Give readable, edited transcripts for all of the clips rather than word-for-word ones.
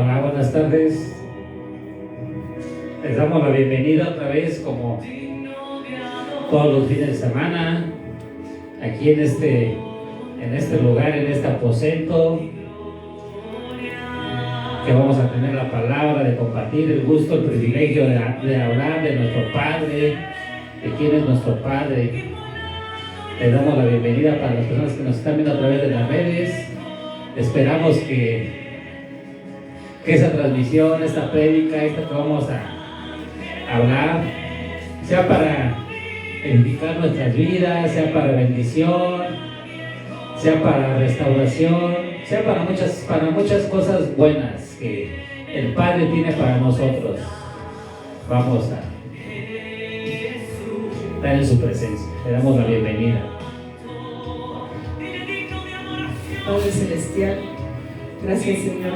Hola, buenas tardes. Les damos la bienvenida otra vez, como todos los fines de semana, aquí en este lugar, en este aposento, que vamos a tener la palabra, de compartir el gusto, el privilegio de hablar de nuestro Padre, de quién es nuestro Padre. Les damos la bienvenida para las personas que nos están viendo a través de las redes. Esperamos que esa transmisión, esta prédica, esta que vamos a hablar, sea para edificar nuestras vidas, sea para bendición, sea para restauración, sea para muchas cosas buenas que el Padre tiene para nosotros. Vamos a estar en su presencia. Le damos la bienvenida. Padre Celestial, gracias Señor,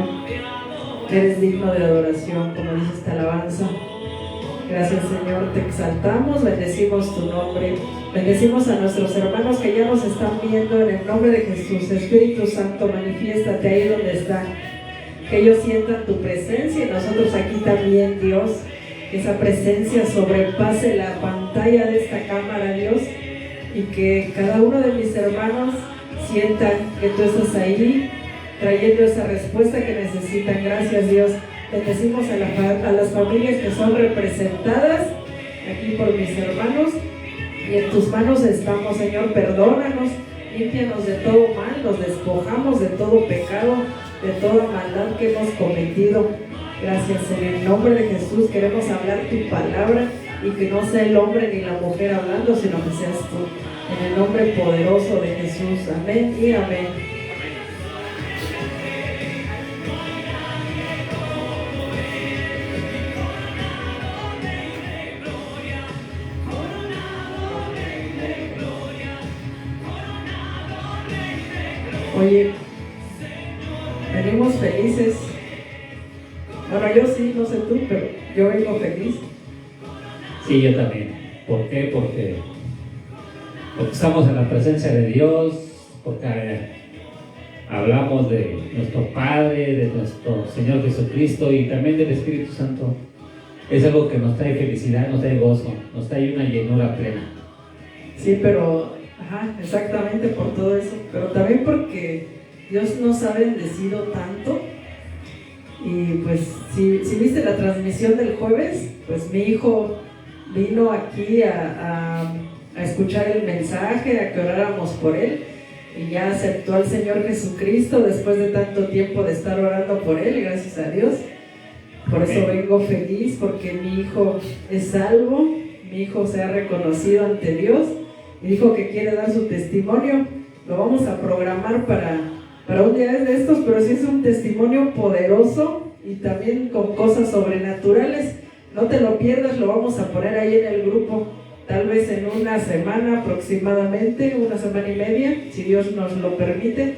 eres digno de adoración, como dice esta alabanza. Gracias Señor, te exaltamos, bendecimos tu nombre, bendecimos a nuestros hermanos que ya nos están viendo en el nombre de Jesús. Espíritu Santo, manifiéstate ahí donde están, que ellos sientan tu presencia y nosotros aquí también, Dios, que esa presencia sobrepase la pantalla de esta cámara, Dios, y que cada uno de mis hermanos sientan que tú estás ahí trayendo esa respuesta que necesitan. Gracias Dios. Bendecimos a las familias que son representadas aquí por mis hermanos, y en tus manos estamos, Señor. Perdónanos, límpianos de todo mal, nos despojamos de todo pecado, de toda maldad que hemos cometido. Gracias, en el nombre de Jesús queremos hablar tu palabra, y que no sea el hombre ni la mujer hablando, sino que seas tú, en el nombre poderoso de Jesús. Amén y amén. Oye, venimos felices. Bueno, yo sí, no sé tú, pero yo vengo feliz. Sí, yo también. ¿Por qué? Porque estamos en la presencia de Dios, porque hablamos de nuestro Padre, de nuestro Señor Jesucristo y también del Espíritu Santo. Es algo que nos trae felicidad, nos trae gozo, nos trae una llenura plena. Sí, pero exactamente por todo eso, pero también porque Dios nos ha bendecido tanto. Y pues si viste la transmisión del jueves, pues mi hijo vino aquí a escuchar el mensaje, a que oráramos por él, y ya aceptó al Señor Jesucristo después de tanto tiempo de estar orando por él, gracias a Dios. Por eso vengo feliz, porque mi hijo es salvo, mi hijo se ha reconocido ante Dios y dijo que quiere dar su testimonio. Lo vamos a programar para un día de estos, pero sí es un testimonio poderoso y también con cosas sobrenaturales. No te lo pierdas, lo vamos a poner ahí en el grupo, tal vez en una semana aproximadamente, una semana y media, si Dios nos lo permite.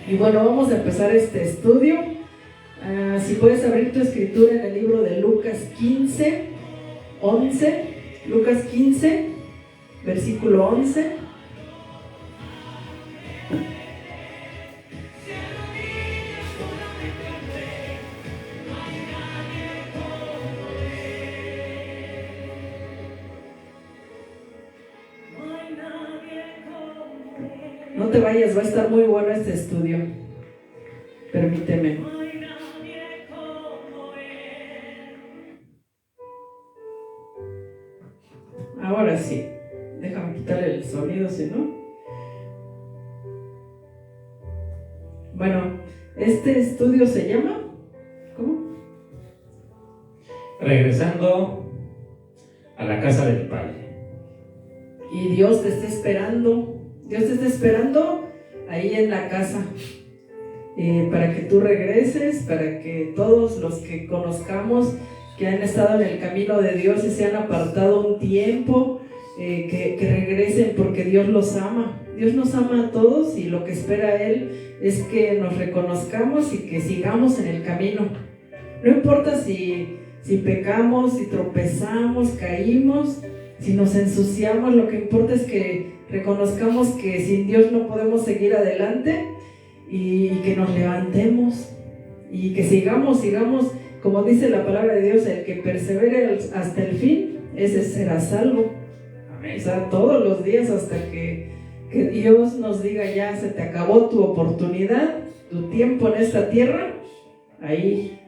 Y bueno, vamos a empezar este estudio. Si puedes abrir tu escritura en el libro de Lucas 15, 11, Lucas 15, versículo 11. No te vayas, va a estar muy bueno este estudio. Permíteme. Ahora sí, déjame quitarle el sonido, si no. Bueno, este estudio se llama, ¿cómo? Regresando a la casa del Padre. Y Dios te está esperando. Dios te está esperando ahí en la casa, para que tú regreses, para que todos los que conozcamos que han estado en el camino de Dios y se han apartado un tiempo, que regresen, porque Dios los ama. Dios nos ama a todos, y lo que espera Él es que nos reconozcamos y que sigamos en el camino. No importa si pecamos, si tropezamos, caímos, si nos ensuciamos, lo que importa es que reconozcamos que sin Dios no podemos seguir adelante, y que nos levantemos y que sigamos, como dice la palabra de Dios, el que persevere hasta el fin, ese será salvo. Amén. O sea, todos los días hasta que Dios nos diga ya se te acabó tu oportunidad, tu tiempo en esta tierra,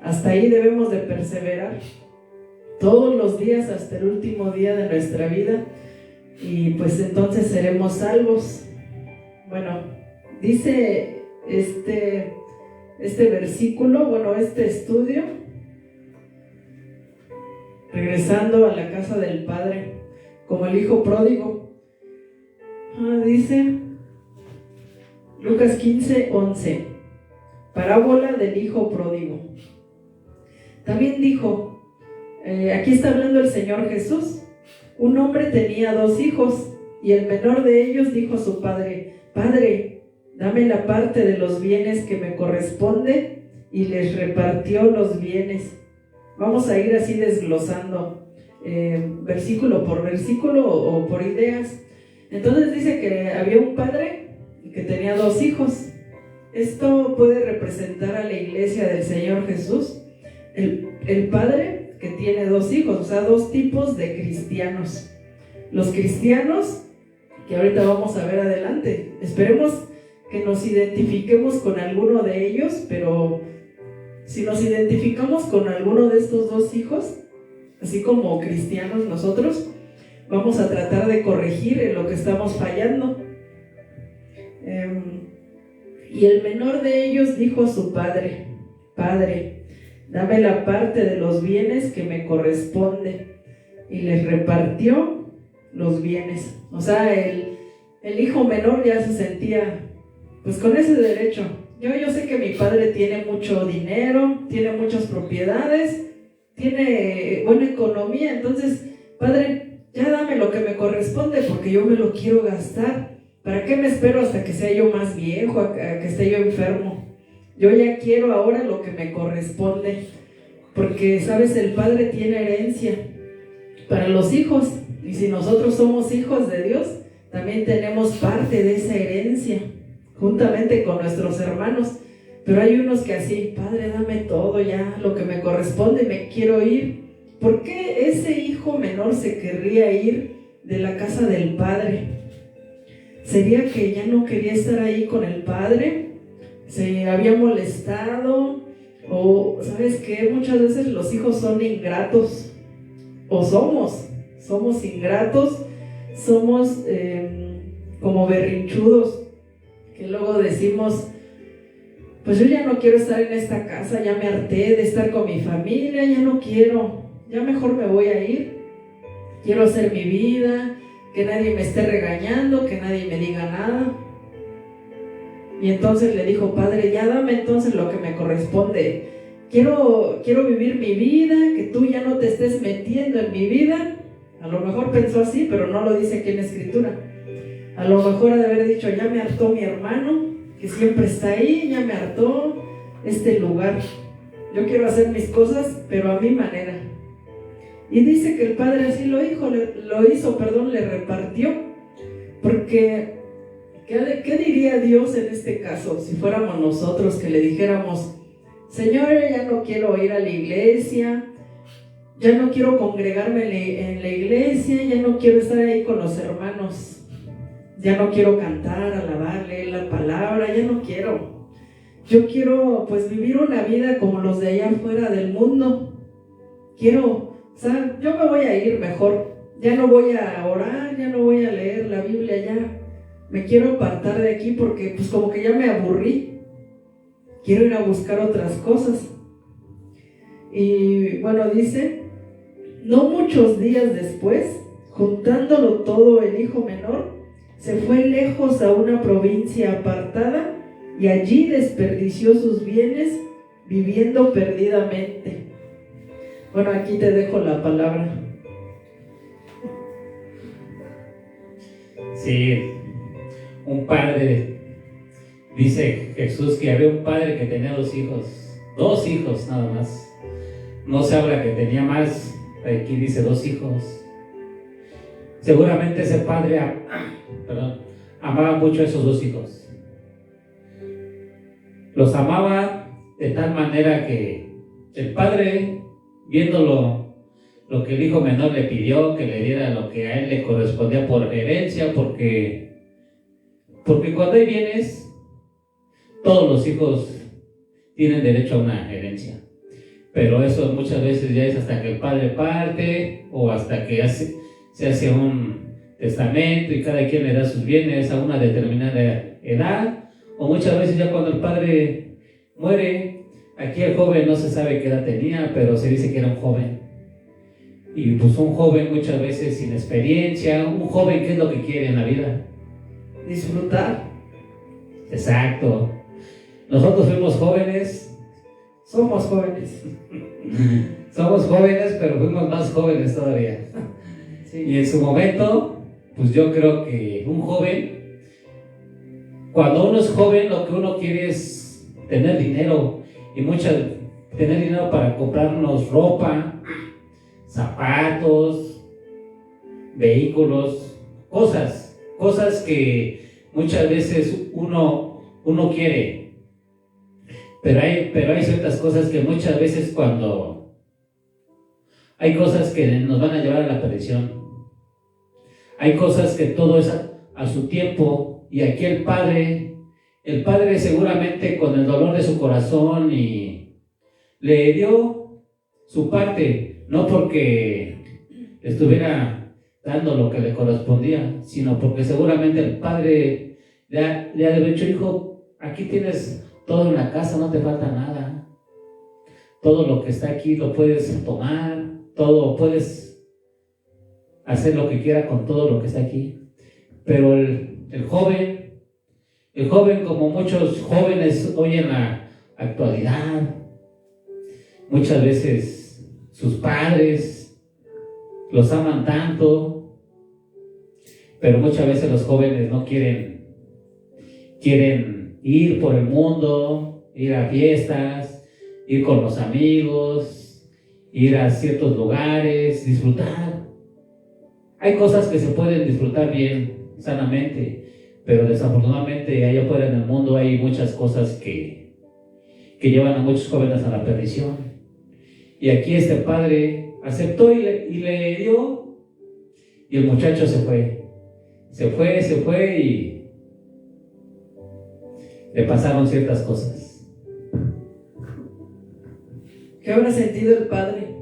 hasta ahí debemos de perseverar. Todos los días hasta el último día de nuestra vida, y pues entonces seremos salvos. Bueno, dice este versículo, bueno, este estudio, regresando a la casa del Padre, como el hijo pródigo. Dice Lucas 15:11, parábola del hijo pródigo. También dijo, aquí está hablando el Señor Jesús, un hombre tenía 2 hijos, y el menor de ellos dijo a su padre, Padre, dame la parte de los bienes que me corresponde, y les repartió los bienes. Vamos a ir así desglosando versículo por versículo o por ideas. Entonces dice que había un padre que tenía 2 hijos. Esto puede representar a la iglesia del Señor Jesús, el padre que tiene 2 hijos, o sea, 2 tipos de cristianos. Los cristianos, que ahorita vamos a ver adelante, esperemos que nos identifiquemos con alguno de ellos, pero si nos identificamos con alguno de estos 2 hijos, así como cristianos nosotros, vamos a tratar de corregir en lo que estamos fallando. Y el menor de ellos dijo a su padre, Padre, dame la parte de los bienes que me corresponde, y les repartió los bienes. O sea, el hijo menor ya se sentía pues con ese derecho. Yo sé que mi padre tiene mucho dinero, tiene muchas propiedades, tiene buena economía, entonces, Padre, ya dame lo que me corresponde porque yo me lo quiero gastar. ¿Para qué me espero hasta que sea yo más viejo, a que esté yo enfermo? Yo ya quiero ahora lo que me corresponde, porque, ¿sabes? El Padre tiene herencia para los hijos, y si nosotros somos hijos de Dios, también tenemos parte de esa herencia, juntamente con nuestros hermanos. Pero hay unos que así, Padre, dame todo ya, lo que me corresponde, me quiero ir. ¿Por qué ese hijo menor se querría ir de la casa del Padre? ¿Sería que ya no quería estar ahí con el Padre? ¿Se había molestado? O, ¿sabes qué? Muchas veces los hijos son ingratos, o somos ingratos, somos como berrinchudos, que luego decimos, pues yo ya no quiero estar en esta casa, ya me harté de estar con mi familia, ya no quiero, ya mejor me voy a ir, quiero hacer mi vida, que nadie me esté regañando, que nadie me diga nada. Y entonces le dijo, Padre, ya dame entonces lo que me corresponde, quiero vivir mi vida, que tú ya no te estés metiendo en mi vida. A lo mejor pensó así, pero no lo dice aquí en la escritura. A lo mejor ha de haber dicho, ya me hartó mi hermano, que siempre está ahí, ya me hartó este lugar. Yo quiero hacer mis cosas, pero a mi manera. Y dice que el padre así lo hizo, le repartió. Porque, ¿qué diría Dios en este caso? Si fuéramos nosotros que le dijéramos, Señor, ya no quiero ir a la iglesia, ya no quiero congregarme en la iglesia, ya no quiero estar ahí con los hermanos, ya no quiero cantar, alabar, leer la palabra, ya no quiero. Yo quiero pues vivir una vida como los de allá afuera del mundo. Yo me voy a ir mejor, ya no voy a orar, ya no voy a leer la Biblia, ya me quiero apartar de aquí porque pues como que ya me aburrí, quiero ir a buscar otras cosas. Y bueno, dice, no muchos días después, juntándolo todo, el hijo menor se fue lejos a una provincia apartada y allí desperdició sus bienes viviendo perdidamente. Bueno, aquí te dejo la palabra. Sí, un padre, dice Jesús que había un padre que tenía 2 hijos nada más. No se habla que tenía más, aquí dice 2 hijos. Seguramente ese padre amaba mucho a esos 2 hijos. Los amaba de de tal manera que el padre, viéndolo, lo que el hijo menor le pidió, que le diera lo que a él le correspondía por herencia, porque cuando hay bienes, todos los hijos tienen derecho a una herencia. Pero eso muchas veces ya es hasta que el padre parte o hasta que se hace un testamento y cada quien le da sus bienes a una determinada edad, o muchas veces ya cuando el padre muere. Aquí el joven no se sabe qué edad tenía, pero se dice que era un joven. Y pues un joven muchas veces sin experiencia, un joven, ¿qué es lo que quiere en la vida? Disfrutar. Exacto. Nosotros fuimos jóvenes. Somos jóvenes. Somos jóvenes, pero fuimos más jóvenes todavía. Sí. Y en su momento, pues yo creo que un joven, cuando uno es joven, lo que uno quiere es tener dinero. Y tener dinero para comprarnos ropa, zapatos, vehículos, cosas que muchas veces uno quiere. Pero hay ciertas cosas que muchas veces hay cosas que nos van a llevar a la perdición. Hay cosas que todo es a su tiempo, y aquí el padre seguramente con el dolor de su corazón y le dio su parte, no porque estuviera dando lo que le correspondía, sino porque seguramente el padre le ha de haber dicho: hijo, aquí tienes todo en la casa, no te falta nada, todo lo que está aquí lo puedes tomar, todo puedes hacer lo que quiera con todo lo que está aquí. Pero el joven, como muchos jóvenes hoy en la actualidad, muchas veces sus padres los aman tanto, pero muchas veces los jóvenes no quieren ir por el mundo, ir a fiestas, ir con los amigos, ir a ciertos lugares, disfrutar. Hay cosas que se pueden disfrutar bien, sanamente, pero desafortunadamente allá afuera en el mundo hay muchas cosas que llevan a muchos jóvenes a la perdición. Y aquí este padre aceptó y le dio, y el muchacho se fue y le pasaron ciertas cosas. ¿Qué habrá sentido el padre?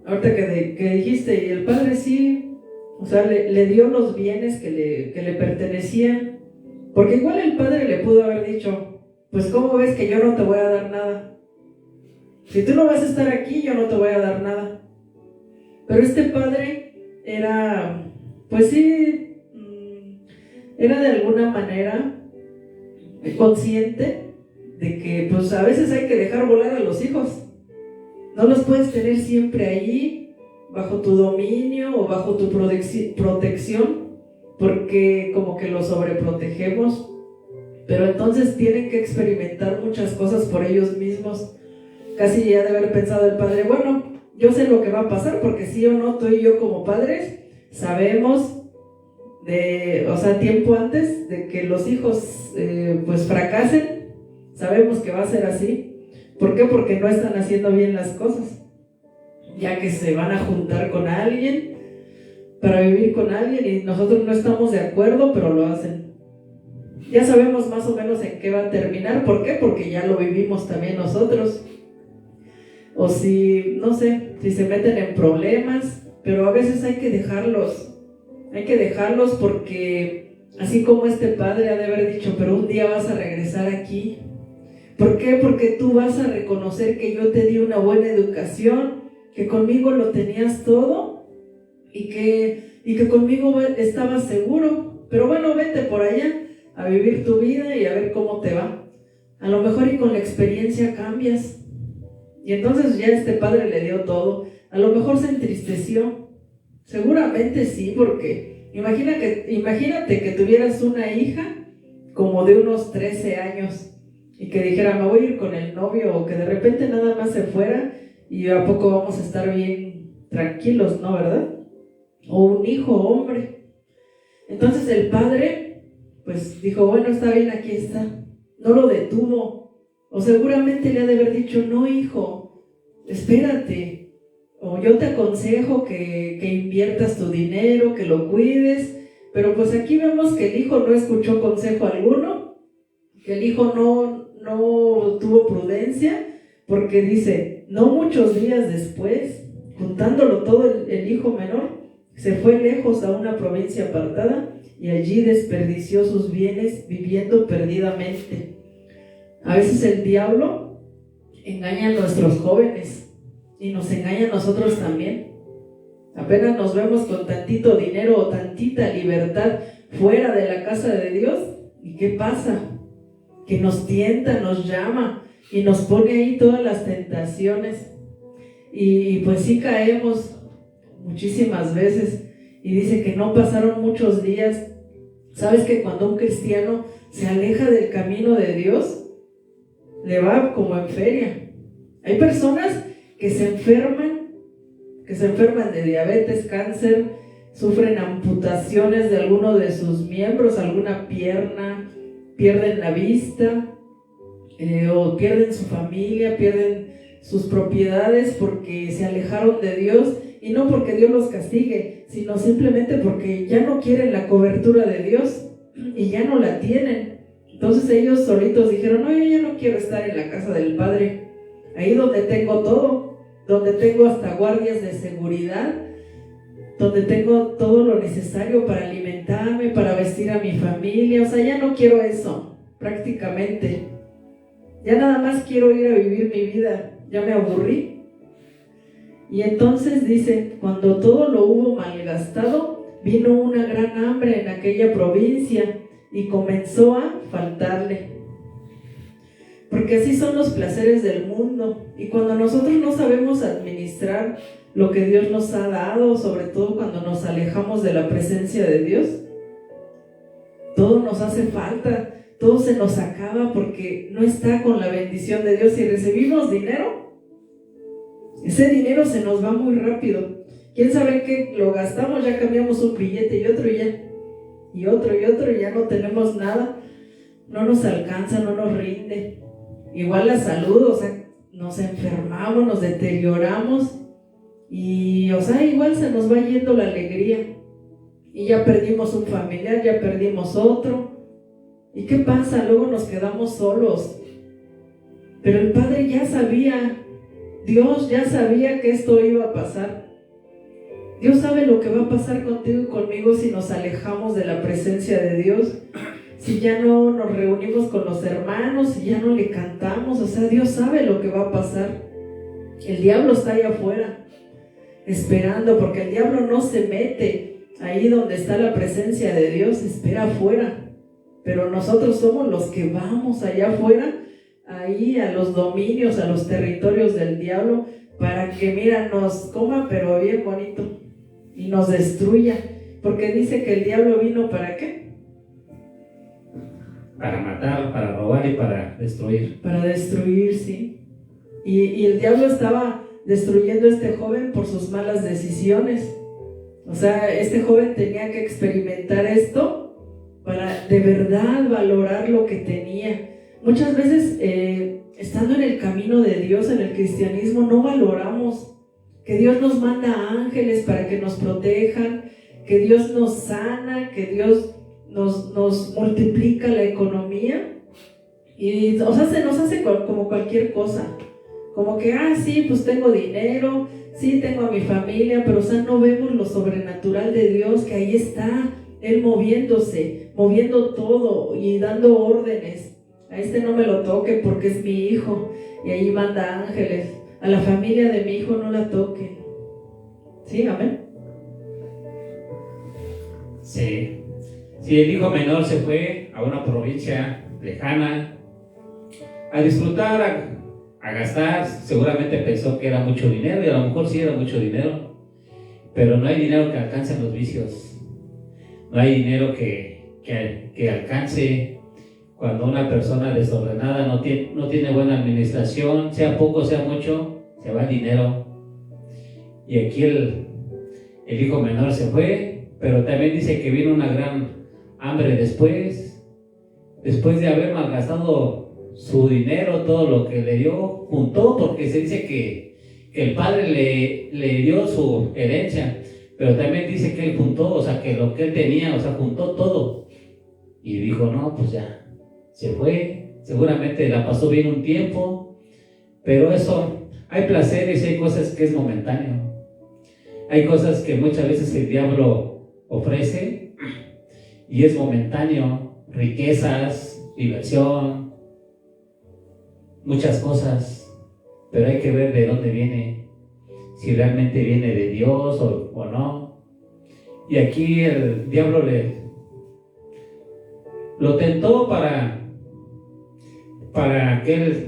Ahorita que dijiste, y el padre sí, o sea, le dio los bienes que le pertenecían, porque igual el padre le pudo haber dicho: pues ¿cómo ves que yo no te voy a dar nada? Si tú no vas a estar aquí, yo no te voy a dar nada. Pero este padre era, pues sí, era de alguna manera consciente de que pues a veces hay que dejar volar a los hijos. No los puedes tener siempre ahí bajo tu dominio o bajo tu protección, porque como que los sobreprotegemos. Pero entonces tienen que experimentar muchas cosas por ellos mismos. Casi ya de haber pensado el padre: bueno, yo sé lo que va a pasar, porque sí o no, tú y yo como padres sabemos tiempo antes de que los hijos pues fracasen, sabemos que va a ser así. ¿Por qué? Porque no están haciendo bien las cosas, ya que se van a juntar con alguien para vivir con alguien y nosotros no estamos de acuerdo, pero lo hacen. Ya sabemos más o menos en qué va a terminar. ¿Por qué? Porque ya lo vivimos también nosotros. O si, no sé, si se meten en problemas, pero a veces hay que dejarlos porque así como este padre ha de haber dicho: pero un día vas a regresar aquí. ¿Por qué? Porque tú vas a reconocer que yo te di una buena educación, que conmigo lo tenías todo y que conmigo estabas seguro. Pero bueno, vete por allá a vivir tu vida y a ver cómo te va. A lo mejor y con la experiencia cambias. Y entonces ya este padre le dio todo. A lo mejor se entristeció. Seguramente sí, porque imagínate que tuvieras una hija como de unos 13 años y que dijera: me voy a ir con el novio, o que de repente nada más se fuera y a poco vamos a estar bien tranquilos, ¿no? ¿Verdad? O un hijo hombre. Entonces el padre pues dijo: bueno, está bien, aquí está. No lo detuvo. O seguramente le ha de haber dicho, no hijo, espérate, o yo te aconsejo que inviertas tu dinero, que lo cuides, pero pues aquí vemos que el hijo no escuchó consejo alguno, que el hijo no tuvo prudencia, porque dice, no muchos días después, juntándolo todo el hijo menor, se fue lejos a una provincia apartada y allí desperdició sus bienes viviendo perdidamente. A veces el diablo engaña a nuestros jóvenes y nos engaña a nosotros también. Apenas nos vemos con tantito dinero o tantita libertad fuera de la casa de Dios, ¿y qué pasa? Que nos tienta, nos llama y nos pone ahí todas las tentaciones. Y pues sí caemos muchísimas veces. Y dice que no pasaron muchos días. ¿Sabes que cuando un cristiano se aleja del camino de Dios, le va como en feria? Hay personas que se enferman de diabetes, cáncer, sufren amputaciones de alguno de sus miembros, alguna pierna, pierden la vista, o pierden su familia, pierden sus propiedades porque se alejaron de Dios, y no porque Dios los castigue, sino simplemente porque ya no quieren la cobertura de Dios y ya no la tienen. Entonces ellos solitos dijeron, no, yo ya no quiero estar en la casa del Padre, ahí donde tengo todo, donde tengo hasta guardias de seguridad, donde tengo todo lo necesario para alimentarme, para vestir a mi familia. O sea, ya no quiero eso, prácticamente. Ya nada más quiero ir a vivir mi vida, ya me aburrí. Y entonces dice, cuando todo lo hubo malgastado, vino una gran hambre en aquella provincia y comenzó a faltarle. Porque así son los placeres del mundo. Y cuando nosotros no sabemos administrar lo que Dios nos ha dado, sobre todo cuando nos alejamos de la presencia de Dios, todo nos hace falta, todo se nos acaba porque no está con la bendición de Dios. Si recibimos dinero, ese dinero se nos va muy rápido. ¿Quién sabe qué? Lo gastamos, ya cambiamos un billete y otro y otro y ya no tenemos nada. No nos alcanza, no nos rinde. Igual la salud, o sea, nos enfermamos, nos deterioramos y, o sea, igual se nos va yendo la alegría. Y ya perdimos un familiar, ya perdimos otro. ¿Y qué pasa? Luego nos quedamos solos. Pero el Padre ya sabía, Dios ya sabía que esto iba a pasar. Dios sabe lo que va a pasar contigo y conmigo si nos alejamos de la presencia de Dios, si ya no nos reunimos con los hermanos, si ya no le cantamos. O sea, Dios sabe lo que va a pasar. El diablo está allá afuera esperando, porque el diablo no se mete ahí donde está la presencia de Dios, espera afuera. Pero nosotros somos los que vamos allá afuera, ahí a los dominios, a los territorios del diablo, para que, mira, nos coma pero bien bonito y nos destruya, porque dice que el diablo vino ¿para qué? Para matar, para robar y para destruir. Para destruir, sí. Y el diablo estaba destruyendo a este joven por sus malas decisiones. O sea, este joven tenía que experimentar esto para de verdad valorar lo que tenía. Muchas veces, estando en el camino de Dios, en el cristianismo, no valoramos que Dios nos manda ángeles para que nos protejan, que Dios nos sana, que Dios nos multiplica la economía. Y, o sea, se nos hace como cualquier cosa. Como que, sí, pues tengo dinero, sí, tengo a mi familia, pero, o sea, no vemos lo sobrenatural de Dios, que ahí está, Él moviéndose, moviendo todo y dando órdenes. A este no me lo toque porque es mi hijo, y ahí manda ángeles. A la familia de mi hijo no la toquen. ¿Sí? Amén. Sí. Sí, el hijo menor se fue a una provincia lejana a disfrutar, a gastar. Seguramente pensó que era mucho dinero, y a lo mejor sí era mucho dinero, pero no hay dinero que alcance los vicios. No hay dinero que alcance cuando una persona desordenada no tiene buena administración, sea poco, sea mucho, se va el dinero. Y aquí el hijo menor se fue, pero también dice que vino una gran hambre después de haber malgastado su dinero, todo lo que le dio, juntó, porque se dice que el padre le dio su herencia, pero también dice que él juntó, o sea, que lo que él tenía, o sea, juntó todo. Y dijo, no, pues ya, se fue, seguramente la pasó bien un tiempo, pero eso, hay placeres y hay cosas que es momentáneo. Hay cosas que muchas veces el diablo ofrece y es momentáneo, riquezas, diversión, muchas cosas, pero hay que ver de dónde viene, si realmente viene de Dios o no. Y aquí el diablo lo tentó para que él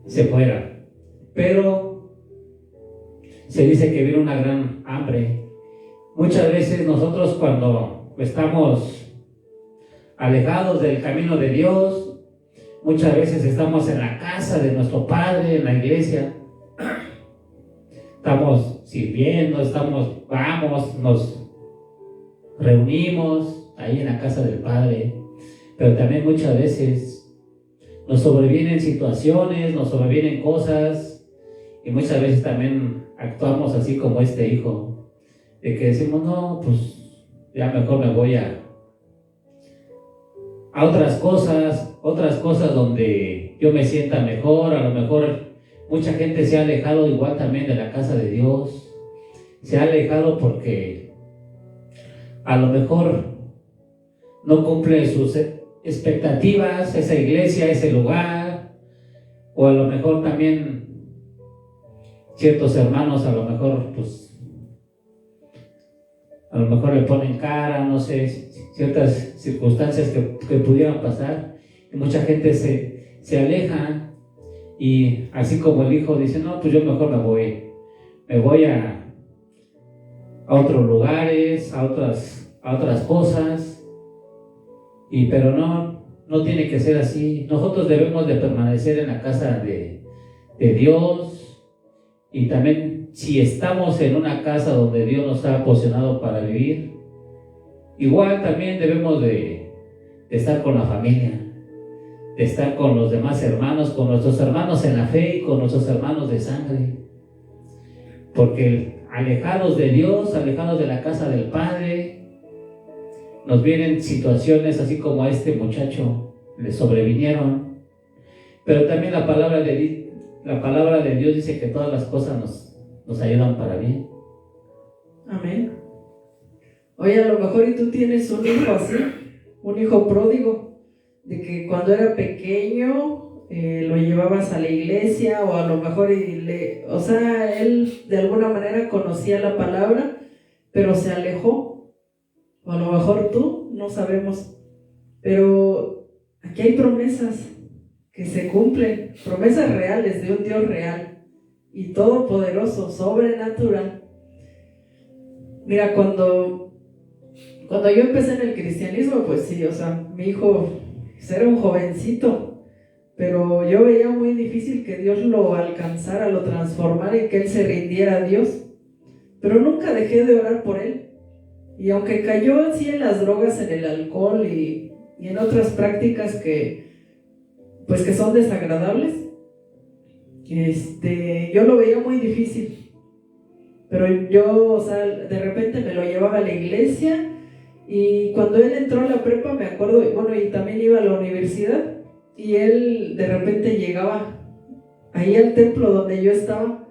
se fuera, pero se dice que vino una gran hambre. Muchas veces nosotros cuando estamos alejados del camino de Dios, muchas veces estamos en la casa de nuestro Padre, en la iglesia, estamos sirviendo, vamos, nos reunimos ahí en la casa del Padre, pero también muchas veces nos sobrevienen situaciones, nos sobrevienen cosas, y muchas veces también actuamos así como este hijo, de que decimos, no, pues ya mejor me voy a otras cosas donde yo me sienta mejor. A lo mejor mucha gente se ha alejado igual también de la casa de Dios, se ha alejado porque a lo mejor no cumple sus expectativas esa iglesia, ese lugar, o a lo mejor también ciertos hermanos a lo mejor le ponen cara, no sé, ciertas circunstancias que pudieran pasar, y mucha gente se aleja, y así como el hijo dice, no, pues yo mejor me voy a otros lugares, a otras cosas, pero no tiene que ser así. Nosotros debemos de permanecer en la casa de Dios, y también si estamos en una casa donde Dios nos ha posicionado para vivir, igual también debemos de estar con la familia, de estar con los demás hermanos, con nuestros hermanos en la fe y con nuestros hermanos de sangre, porque alejados de Dios, alejados de la casa del Padre, nos vienen situaciones así como a este muchacho le sobrevinieron. Pero también la palabra de Dios dice que todas las cosas nos ayudan para bien. Amén. Oye, a lo mejor y tú tienes un hijo así, un hijo pródigo, de que cuando era pequeño lo llevabas a la iglesia, o a lo mejor él de alguna manera conocía la palabra, pero se alejó. O a lo mejor tú, no sabemos, pero aquí hay promesas que se cumplen, promesas reales de un Dios real y todopoderoso, sobrenatural. Mira, cuando yo empecé en el cristianismo, pues sí, o sea, mi hijo era un jovencito, pero yo veía muy difícil que Dios lo alcanzara, lo transformara y que él se rindiera a Dios, pero nunca dejé de orar por él. Y aunque cayó así en las drogas, en el alcohol y en otras prácticas que son desagradables, yo lo veía muy difícil. Pero yo, o sea, de repente me lo llevaba a la iglesia, y cuando él entró a la prepa, me acuerdo, y también iba a la universidad, y él de repente llegaba ahí al templo donde yo estaba,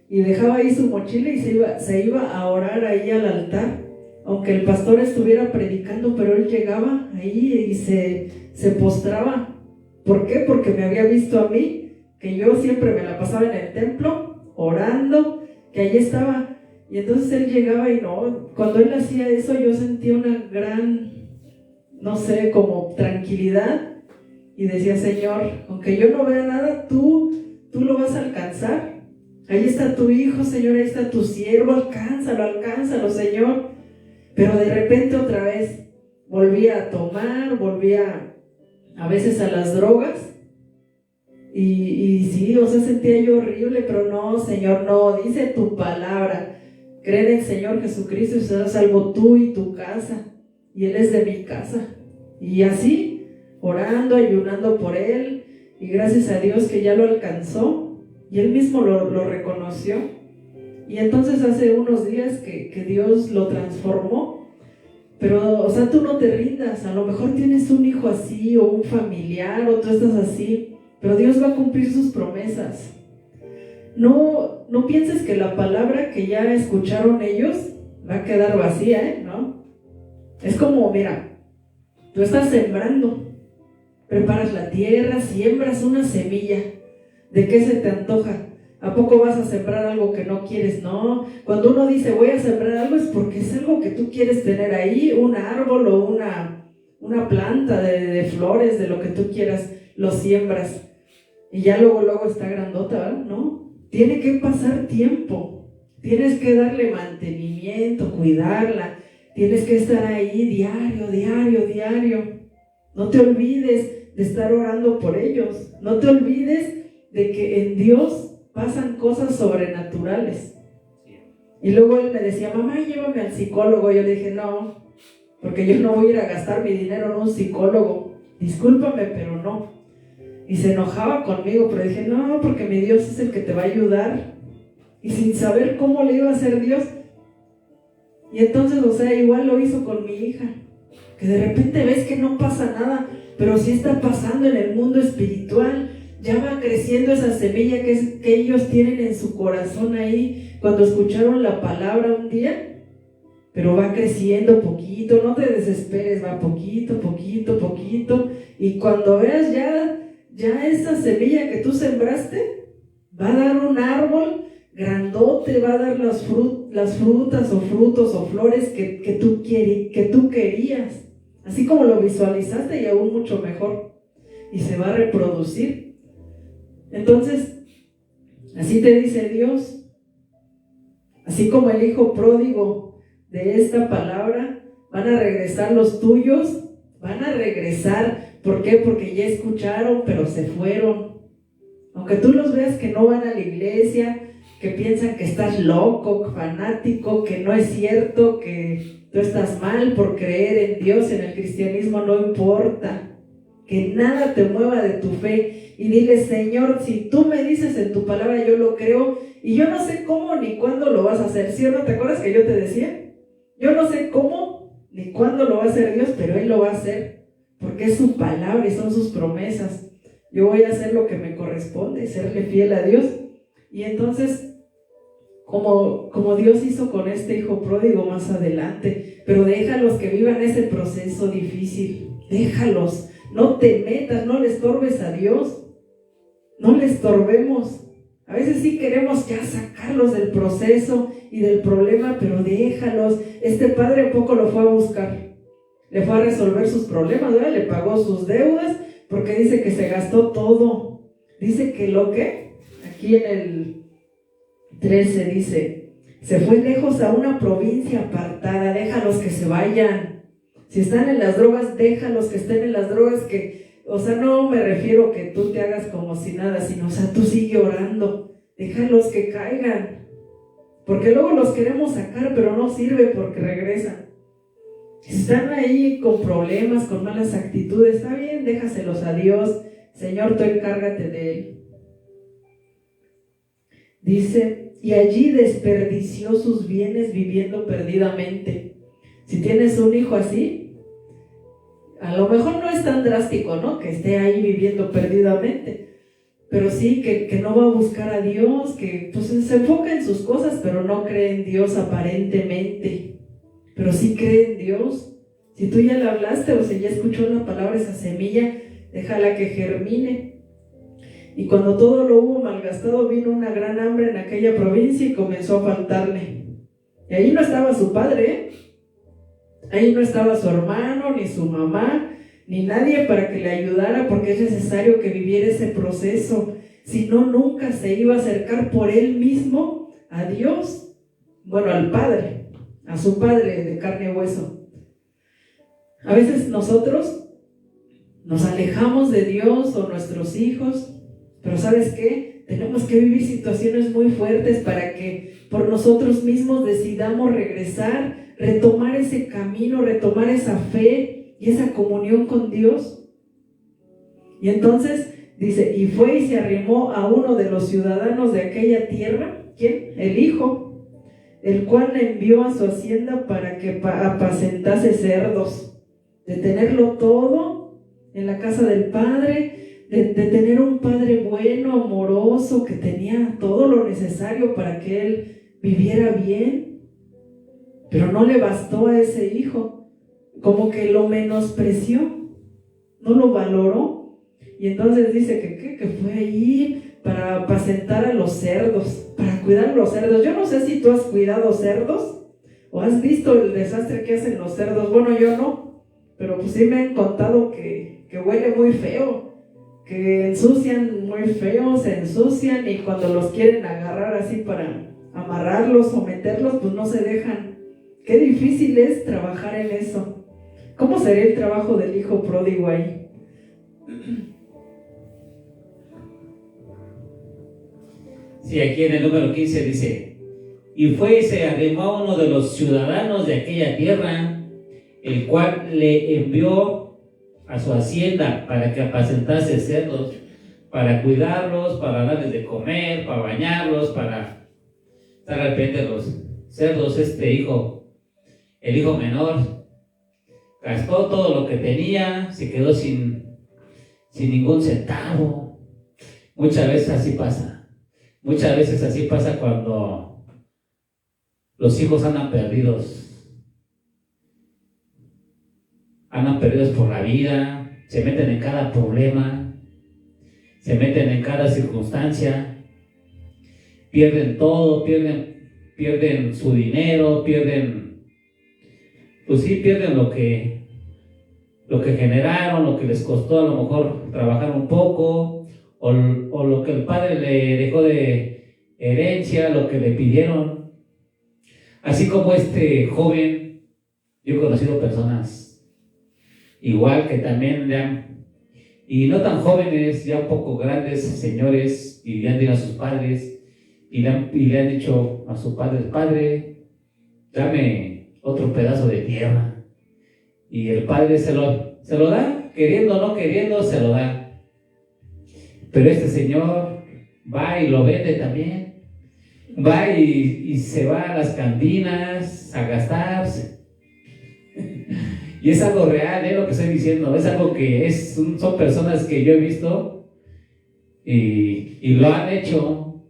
y dejaba ahí su mochila y se iba a orar ahí al altar. Aunque el pastor estuviera predicando, pero él llegaba ahí y se postraba. ¿Por qué? Porque me había visto a mí, que yo siempre me la pasaba en el templo, orando, que allí estaba. Y entonces él llegaba y cuando él hacía eso, yo sentía una gran, no sé, como tranquilidad. Y decía, Señor, aunque yo no vea nada, tú lo vas a alcanzar. Ahí está tu hijo, Señor, ahí está tu siervo, alcánzalo, Señor. Pero de repente otra vez volvía a tomar, volvía a veces a las drogas, y sí, o sea, sentía yo horrible, pero no, Señor, no, dice tu palabra, cree en el Señor Jesucristo y serás salvo tú y tu casa, y Él es de mi casa. Y así, orando, ayunando por él, y gracias a Dios que ya lo alcanzó, y él mismo lo reconoció. Y entonces hace unos días que Dios lo transformó. Pero, o sea, tú no te rindas. A lo mejor tienes un hijo así o un familiar o tú estás así, pero Dios va a cumplir sus promesas. No pienses que la palabra que ya escucharon ellos va a quedar vacía, ¿no? Es como, mira, tú estás sembrando, preparas la tierra, siembras una semilla. ¿De qué se te antoja? ¿A poco vas a sembrar algo que no quieres? No. Cuando uno dice voy a sembrar algo es porque es algo que tú quieres tener ahí, un árbol o una planta de flores, de lo que tú quieras, lo siembras. Y ya luego está grandota, ¿verdad? No. Tiene que pasar tiempo. Tienes que darle mantenimiento, cuidarla. Tienes que estar ahí diario. No te olvides de estar orando por ellos. No te olvides de que en Dios pasan cosas sobrenaturales. Y luego él me decía, mamá, llévame al psicólogo. Yo le dije, no, porque yo no voy a ir a gastar mi dinero en un psicólogo. Discúlpame, pero no. Y se enojaba conmigo, pero dije, no, porque mi Dios es el que te va a ayudar. Y sin saber cómo le iba a hacer Dios. Y entonces, o sea, igual lo hizo con mi hija. Que de repente ves que no pasa nada, pero sí está pasando en el mundo espiritual. Ya va creciendo esa semilla que ellos tienen en su corazón ahí cuando escucharon la palabra un día, pero va creciendo poquito, no te desesperes, va poquito, y cuando veas ya esa semilla que tú sembraste, va a dar un árbol grandote, va a dar las frutas o frutos o flores que tú querías, así como lo visualizaste y aún mucho mejor, y se va a reproducir. Entonces, así te dice Dios, así como el hijo pródigo de esta palabra, van a regresar los tuyos, van a regresar. ¿Por qué? Porque ya escucharon, pero se fueron. Aunque tú los veas que no van a la iglesia, que piensan que estás loco, fanático, que no es cierto, que tú estás mal por creer en Dios, en el cristianismo, no importa. Que nada te mueva de tu fe. Y dile, Señor, si tú me dices en tu palabra, yo lo creo, y yo no sé cómo ni cuándo lo vas a hacer. ¿Sí o no? ¿Te acuerdas que yo te decía? Yo no sé cómo ni cuándo lo va a hacer Dios, pero Él lo va a hacer, porque es su palabra y son sus promesas. Yo voy a hacer lo que me corresponde, serle fiel a Dios. Y entonces, como Dios hizo con este hijo pródigo más adelante, pero déjalos que vivan ese proceso difícil, déjalos. No te metas, no le estorbes a Dios. No le estorbemos. A veces sí queremos ya sacarlos del proceso y del problema, pero déjalos. Este padre poco lo fue a buscar. Le fue a resolver sus problemas, ¿verdad? Le pagó sus deudas, porque dice que se gastó todo. Dice que aquí en el 13 dice, se fue lejos a una provincia apartada, déjalos que se vayan. Si están en las drogas, déjalos que estén en las drogas, o sea, no me refiero que tú te hagas como si nada, sino, o sea, tú sigue orando, déjalos que caigan, porque luego los queremos sacar, pero no sirve porque regresan. Si están ahí con problemas, con malas actitudes, está bien, déjaselos a Dios, Señor, tú encárgate de él. Dice, y allí desperdició sus bienes viviendo perdidamente. Si tienes un hijo así, a lo mejor no es tan drástico, ¿no? Que esté ahí viviendo perdidamente, pero sí que no va a buscar a Dios, que pues se enfoca en sus cosas, pero no cree en Dios aparentemente, pero sí cree en Dios. Si tú ya le hablaste o si ya escuchó la palabra, esa semilla, déjala que germine. Y cuando todo lo hubo malgastado, vino una gran hambre en aquella provincia y comenzó a faltarle. Y ahí no estaba su padre, ¿eh? Ahí no estaba su hermano, ni su mamá, ni nadie para que le ayudara, porque es necesario que viviera ese proceso. Si no, nunca se iba a acercar por él mismo a Dios. Bueno, al Padre, a su Padre de carne y hueso. A veces nosotros nos alejamos de Dios o nuestros hijos, pero ¿sabes qué? Tenemos que vivir situaciones muy fuertes para que por nosotros mismos decidamos regresar, retomar ese camino, retomar esa fe y esa comunión con Dios. Y entonces dice, y fue y se arrimó a uno de los ciudadanos de aquella tierra. ¿Quién? El hijo, el cual le envió a su hacienda para que apacentase cerdos, de tenerlo todo en la casa del padre, de tener un padre bueno, amoroso, que tenía todo lo necesario para que él viviera bien. Pero no le bastó a ese hijo, como que lo menospreció, no lo valoró. Y entonces dice que fue allí para apacentar a los cerdos, para cuidar a los cerdos. Yo no sé si tú has cuidado cerdos o has visto el desastre que hacen los cerdos. Bueno, yo no, pero pues sí me han contado que huele muy feo, que ensucian muy feo, se ensucian, y cuando los quieren agarrar así para amarrarlos o meterlos, pues no se dejan. Qué difícil es trabajar en eso. ¿Cómo sería el trabajo del hijo pródigo ahí? Sí, aquí en el número 15 dice: y fue y se arrimó a uno de los ciudadanos de aquella tierra, el cual le envió a su hacienda para que apacentase cerdos, para cuidarlos, para darles de comer, para bañarlos, para estar al pendiente de los cerdos. El hijo menor, gastó todo lo que tenía, se quedó sin ningún centavo. Muchas veces así pasa. Muchas veces así pasa cuando los hijos andan perdidos por la vida, se meten en cada problema, se meten en cada circunstancia, pierden todo, pierden su dinero, pierden lo que generaron, lo que les costó a lo mejor trabajar un poco, o lo que el padre le dejó de herencia, lo que le pidieron. Así como este joven, yo he conocido personas igual que también y no tan jóvenes, ya un poco grandes señores, y le han dicho a sus padres, y le han dicho a su padre: padre, dame otro pedazo de tierra. Y el padre se lo da, queriendo o no queriendo, se lo da. Pero este señor va y lo vende también. Va y se va a las cantinas a gastarse. Y es algo real, lo que estoy diciendo. Es algo que son personas que yo he visto y lo han hecho.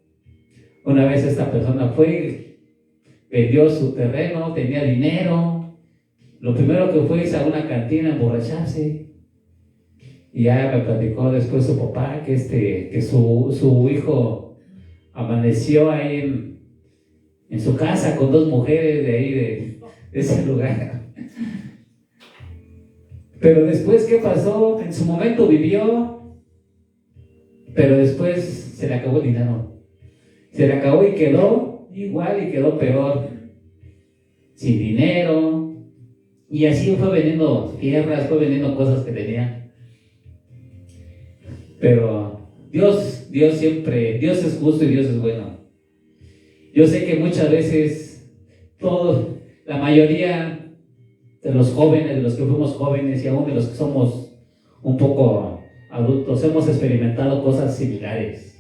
Una vez esta persona fue, vendió su terreno, tenía dinero. Lo primero que fue es a una cantina a emborracharse. Y ya me platicó después su papá que su hijo amaneció ahí en su casa con 2 mujeres de ahí, de ese lugar. Pero después, ¿qué pasó? En su momento vivió, pero después se le acabó el dinero. Se le acabó y quedó igual, y quedó peor, sin dinero. Y así fue vendiendo tierras, fue vendiendo cosas que tenía. Pero Dios es justo y Dios es bueno. Yo sé que muchas veces la mayoría de los jóvenes, de los que fuimos jóvenes y aún de los que somos un poco adultos, hemos experimentado cosas similares.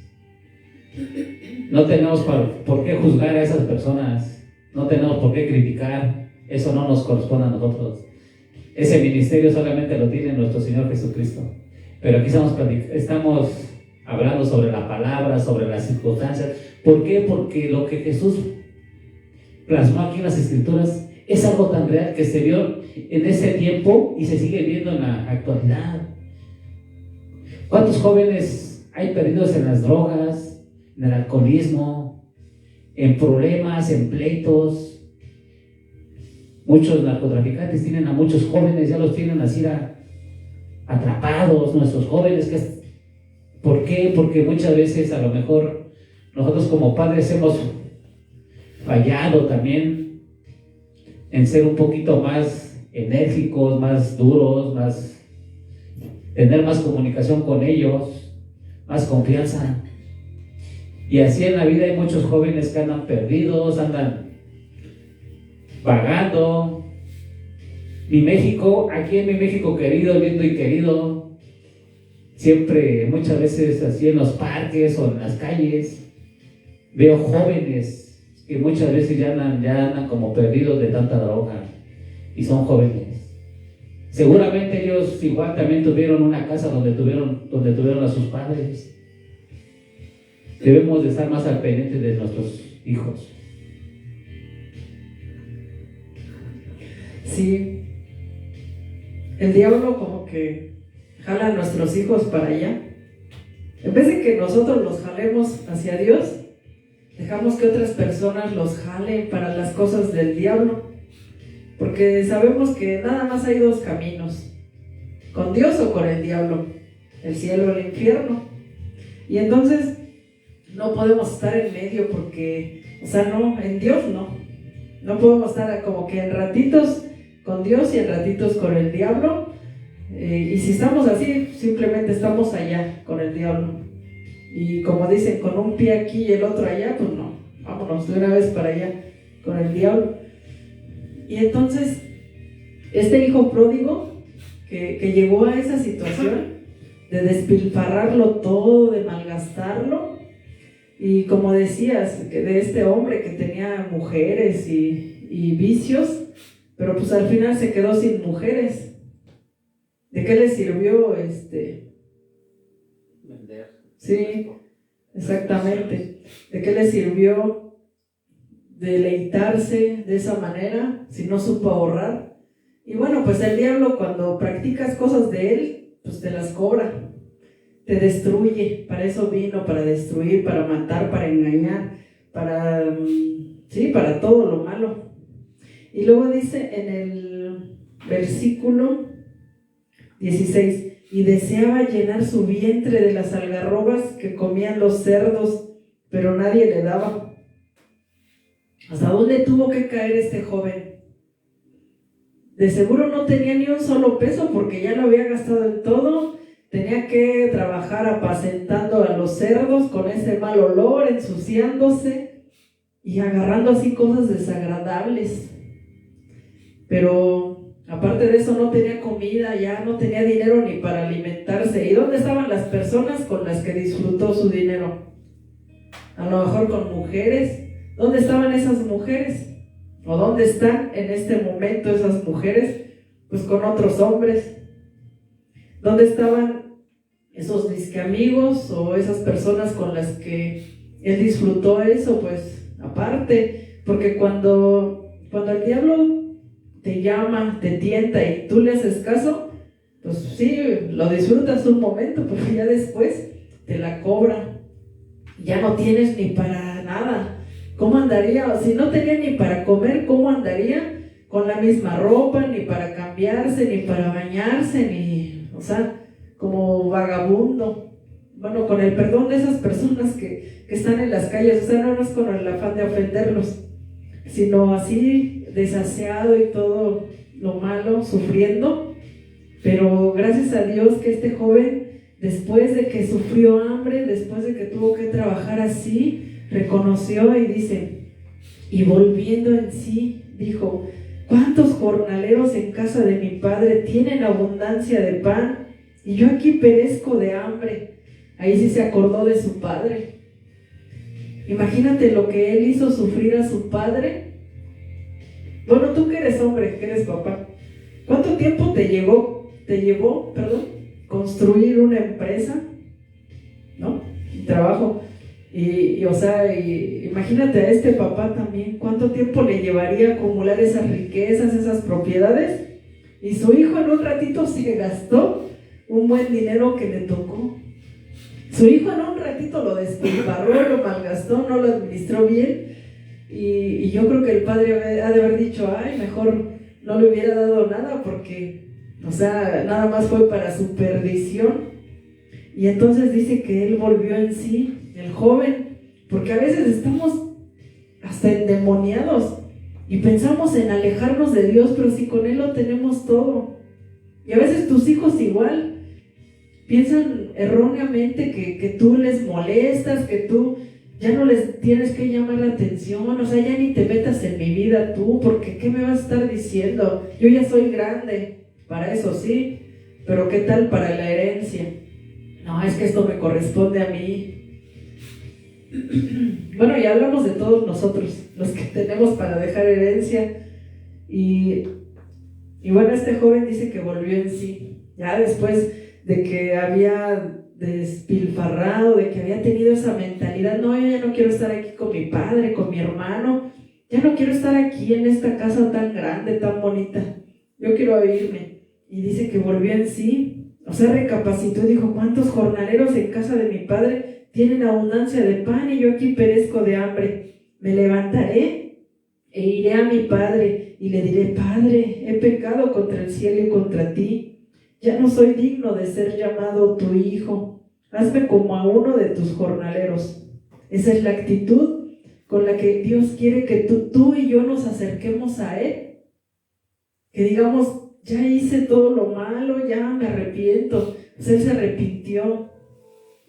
No tenemos por qué juzgar a esas personas, no tenemos por qué criticar, eso no nos corresponde a nosotros. Ese ministerio solamente lo tiene nuestro Señor Jesucristo. Pero aquí estamos hablando sobre la palabra, sobre las circunstancias. ¿Por qué? Porque lo que Jesús plasmó aquí en las Escrituras es algo tan real que se vio en ese tiempo y se sigue viendo en la actualidad. ¿Cuántos jóvenes hay perdidos en las drogas, en el alcoholismo, en problemas, en pleitos? Muchos narcotraficantes tienen a muchos jóvenes, ya los tienen así atrapados, nuestros jóvenes. ¿Por qué? Porque muchas veces a lo mejor nosotros como padres hemos fallado también en ser un poquito más enérgicos, más duros, tener más comunicación con ellos, más confianza. Y así en la vida hay muchos jóvenes que andan perdidos, andan vagando. Aquí en mi México querido, lindo y querido, Siempre, muchas veces así en los parques o en las calles, veo jóvenes que muchas veces ya andan como perdidos de tanta droga y son jóvenes. Seguramente ellos igual también tuvieron una casa donde tuvieron a sus padres. Debemos de estar más al pendiente de nuestros hijos. Sí, el diablo como que jala a nuestros hijos para allá. En vez de que nosotros los jalemos hacia Dios, dejamos que otras personas los jalen para las cosas del diablo, porque sabemos que nada más hay dos caminos, con Dios o con el diablo, el cielo o el infierno. Y entonces no podemos estar en medio porque, no, en Dios no podemos estar como que en ratitos con Dios y en ratitos con el diablo. Y si estamos así, simplemente estamos allá con el diablo. Y como dicen, con un pie aquí y el otro allá, pues no, vámonos de una vez para allá con el diablo. Y entonces, este hijo pródigo que llegó a esa situación de despilfarrarlo todo, de malgastarlo, y como decías, que de este hombre que tenía mujeres y vicios, pero pues al final se quedó sin mujeres. ¿De qué le sirvió Vender. Sí, exactamente. ¿De qué le sirvió deleitarse de esa manera si no supo ahorrar? Y bueno, pues el diablo, cuando practicas cosas de él, pues te las cobra, te destruye. Para eso vino, para destruir, para matar, para engañar, para todo lo malo. Y luego dice en el versículo 16: y deseaba llenar su vientre de las algarrobas que comían los cerdos, pero nadie le daba. ¿Hasta dónde tuvo que caer este joven? De seguro no tenía ni un solo peso porque ya lo había gastado en todo. Tenía que trabajar apacentando a los cerdos con ese mal olor, ensuciándose y agarrando así cosas desagradables. Pero aparte de eso no tenía comida, ya no tenía dinero ni para alimentarse. ¿Y dónde estaban las personas con las que disfrutó su dinero? A lo mejor con mujeres. ¿Dónde estaban esas mujeres? ¿O dónde están en este momento esas mujeres? Pues con otros hombres. ¿Dónde estaban esos disque amigos o esas personas con las que él disfrutó eso? Pues aparte, porque cuando el diablo te llama, te tienta y tú le haces caso, pues sí, lo disfrutas un momento, porque ya después te la cobra. Ya no tienes ni para nada. ¿Cómo andaría? Si no tenía ni para comer, ¿cómo andaría? Con la misma ropa, ni para cambiarse, ni para bañarse, como vagabundo. Bueno, con el perdón de esas personas que están en las calles, no es con el afán de ofenderlos, sino así desaseado y todo lo malo, sufriendo. Pero gracias a Dios que este joven, después de que sufrió hambre, después de que tuvo que trabajar así, reconoció y dice, y volviendo en sí, dijo: ¿cuántos jornaleros en casa de mi padre tienen abundancia de pan y yo aquí perezco de hambre? Ahí sí se acordó de su padre. Imagínate lo que él hizo sufrir a su padre. Bueno, tú que eres hombre, que eres papá, ¿cuánto tiempo te llevó construir una empresa? ¿No? Trabajo. Y imagínate a este papá también, ¿cuánto tiempo le llevaría acumular esas riquezas, esas propiedades? Y su hijo en un ratito se gastó un buen dinero que le tocó. Su hijo en un ratito lo despilfarró, lo malgastó, no lo administró bien. Y yo creo que el padre ha de haber dicho: ay, mejor no le hubiera dado nada, porque, nada más fue para su perdición. Y entonces dice que él volvió en sí, el joven, porque a veces estamos hasta endemoniados y pensamos en alejarnos de Dios, pero si con Él lo tenemos todo. Y a veces tus hijos igual piensan erróneamente que tú les molestas, que tú ya no les tienes que llamar la atención, ya ni te metas en mi vida tú, porque ¿qué me vas a estar diciendo? Yo ya soy grande, para eso sí, pero ¿qué tal para la herencia? no, es que esto me corresponde a mí. Bueno, ya hablamos de todos nosotros, los que tenemos para dejar herencia. Y bueno, este joven dice que volvió en sí, ya después de que había despilfarrado, de que había tenido esa mentalidad, no, yo ya no quiero estar aquí con mi padre, con mi hermano, ya no quiero estar aquí en esta casa tan grande, tan bonita, yo quiero irme. Y dice que volvió en sí, o sea, recapacitó y dijo, ¿cuántos jornaleros en casa de mi padre tienen abundancia de pan y yo aquí perezco de hambre? Me levantaré e iré a mi padre y le diré, Padre, he pecado contra el cielo y contra ti, ya no soy digno de ser llamado tu hijo, hazme como a uno de tus jornaleros. Esa es la actitud con la que Dios quiere que tú y yo nos acerquemos a Él, que digamos, ya hice todo lo malo, ya me arrepiento. Pues Él se arrepintió,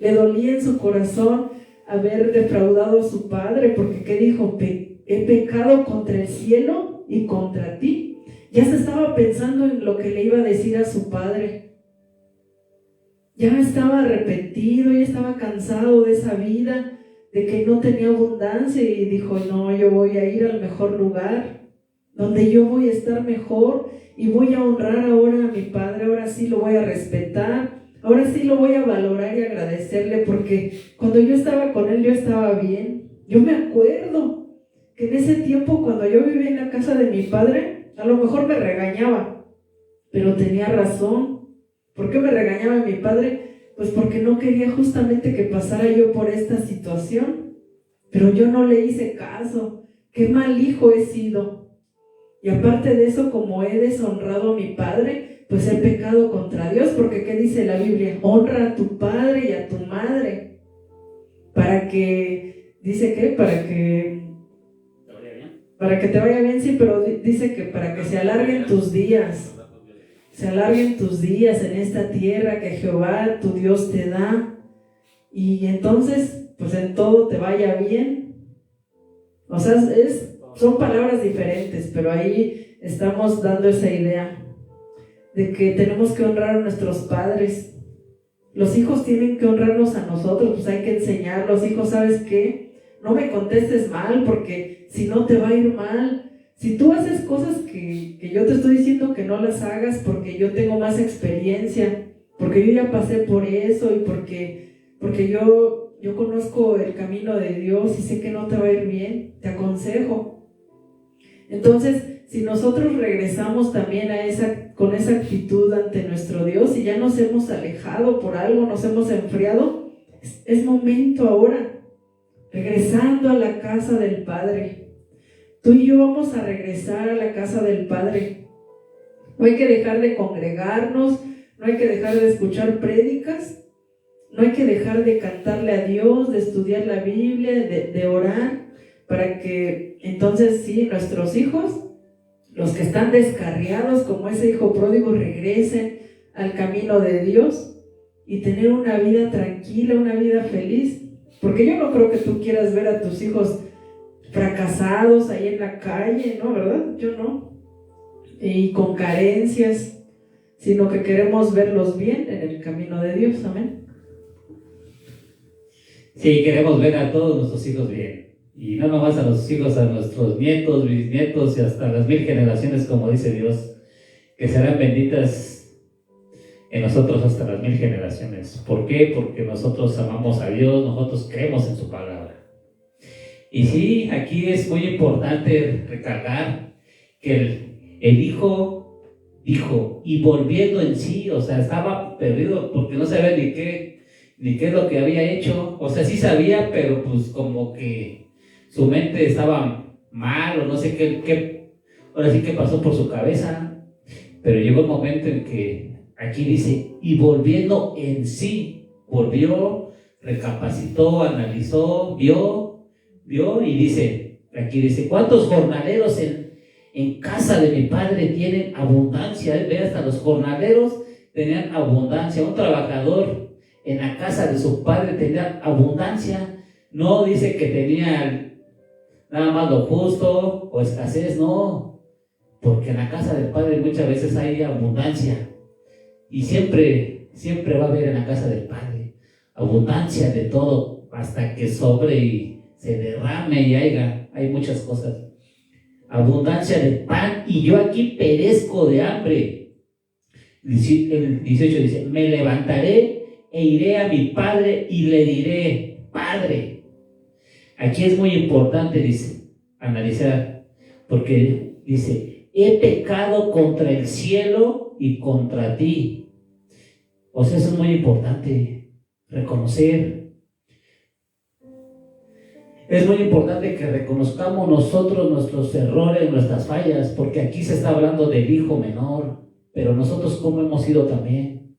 le dolía en su corazón haber defraudado a su padre, porque ¿qué dijo? He pecado contra el cielo y contra ti. Ya se estaba pensando en lo que le iba a decir a su padre. Ya estaba arrepentido, ya estaba cansado de esa vida, de que no tenía abundancia, y dijo, no, yo voy a ir al mejor lugar, donde yo voy a estar mejor y voy a honrar ahora a mi padre, ahora sí lo voy a respetar, ahora sí lo voy a valorar y agradecerle, porque cuando yo estaba con él yo estaba bien. Yo me acuerdo que en ese tiempo, cuando yo vivía en la casa de mi padre, a lo mejor me regañaba, pero tenía razón. ¿Por qué me regañaba mi padre? Pues porque no quería justamente que pasara yo por esta situación, pero yo no le hice caso. Qué mal hijo he sido. Y aparte de eso, como he deshonrado a mi padre, pues he pecado contra Dios, porque ¿qué dice la Biblia? Honra a tu padre y a tu madre, para que, dice que, para que te vaya bien, sí, pero dice que para que se alarguen tus días en esta tierra que Jehová tu Dios te da, y entonces, pues en todo te vaya bien. O sea, son palabras diferentes, pero ahí estamos dando esa idea de que tenemos que honrar a nuestros padres. Los hijos tienen que honrarnos a nosotros, pues hay que enseñarlos. Hijos, ¿sabes qué? No me contestes mal, porque si no te va a ir mal. Si tú haces cosas que yo te estoy diciendo que no las hagas, porque yo tengo más experiencia, porque yo ya pasé por eso, y porque yo conozco el camino de Dios y sé que no te va a ir bien, te aconsejo. Entonces, si nosotros regresamos también con esa actitud ante nuestro Dios, y ya nos hemos alejado por algo, nos hemos enfriado, es momento ahora, regresando a la casa del Padre. Tú y yo vamos a regresar a la casa del Padre. No hay que dejar de congregarnos, no hay que dejar de escuchar prédicas, no hay que dejar de cantarle a Dios, de estudiar la Biblia, de orar, para que entonces sí, nuestros hijos, los que están descarriados como ese hijo pródigo, regresen al camino de Dios y tener una vida tranquila, una vida feliz. Porque yo no creo que tú quieras ver a tus hijos fracasados ahí en la calle, ¿no? ¿Verdad? Yo no. Y con carencias, sino que queremos verlos bien en el camino de Dios. Amén. Sí, queremos ver a todos nuestros hijos bien. Y no nomás a los hijos, a nuestros nietos, bisnietos y hasta las 1000 generaciones, como dice Dios, que serán benditas en nosotros hasta las 1000 generaciones. ¿Por qué? Porque nosotros amamos a Dios, nosotros creemos en su palabra. Y sí, aquí es muy importante recalcar que el hijo dijo, y volviendo en sí, o sea, estaba perdido porque no sabía ni qué es lo que había hecho. O sea, sí sabía, pero pues como que su mente estaba mal, o no sé qué, ahora sí que pasó por su cabeza. Pero llegó un momento en que aquí dice, y volviendo en sí, volvió, recapacitó, analizó, vio y dice, aquí dice, ¿cuántos jornaleros en casa de mi padre tienen abundancia? Ve, hasta los jornaleros tenían abundancia. Un trabajador en la casa de su padre tenía abundancia. No dice que tenía nada más lo justo o escasez, no, porque en la casa del Padre muchas veces hay abundancia, y siempre va a haber en la casa del Padre. abundancia de todo, hasta que sobre y se derrame y hay muchas cosas. Abundancia de pan y yo aquí perezco de hambre. El 18 dice, me levantaré e iré a mi padre y le diré, Padre. Aquí es muy importante, dice, analizar, porque dice, he pecado contra el cielo y contra ti. O sea, eso es muy importante, reconocer. Es muy importante que reconozcamos nosotros nuestros errores, nuestras fallas, porque aquí se está hablando del hijo menor, pero nosotros cómo hemos sido también.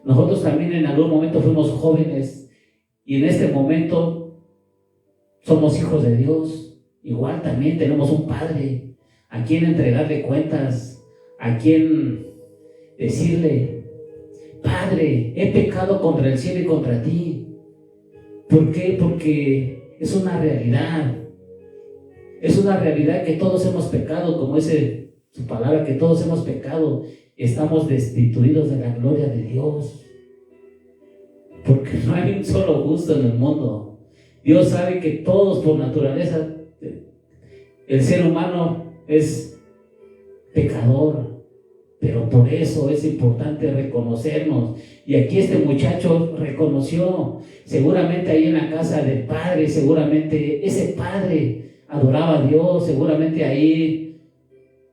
Nosotros también en algún momento fuimos jóvenes y en este momento somos hijos de Dios. Igual también tenemos un Padre a quien entregarle cuentas, a quien decirle, Padre, he pecado contra el cielo y contra ti. ¿Por qué? Porque es una realidad. Es una realidad que todos hemos pecado, como dice su palabra, que todos hemos pecado. Estamos destituidos de la gloria de Dios. Porque no hay un solo justo en el mundo. Dios sabe que todos por naturaleza, el ser humano es pecador. Pero por eso es importante reconocernos. Y aquí este muchacho reconoció, seguramente ahí en la casa del padre, seguramente ese padre adoraba a Dios, seguramente ahí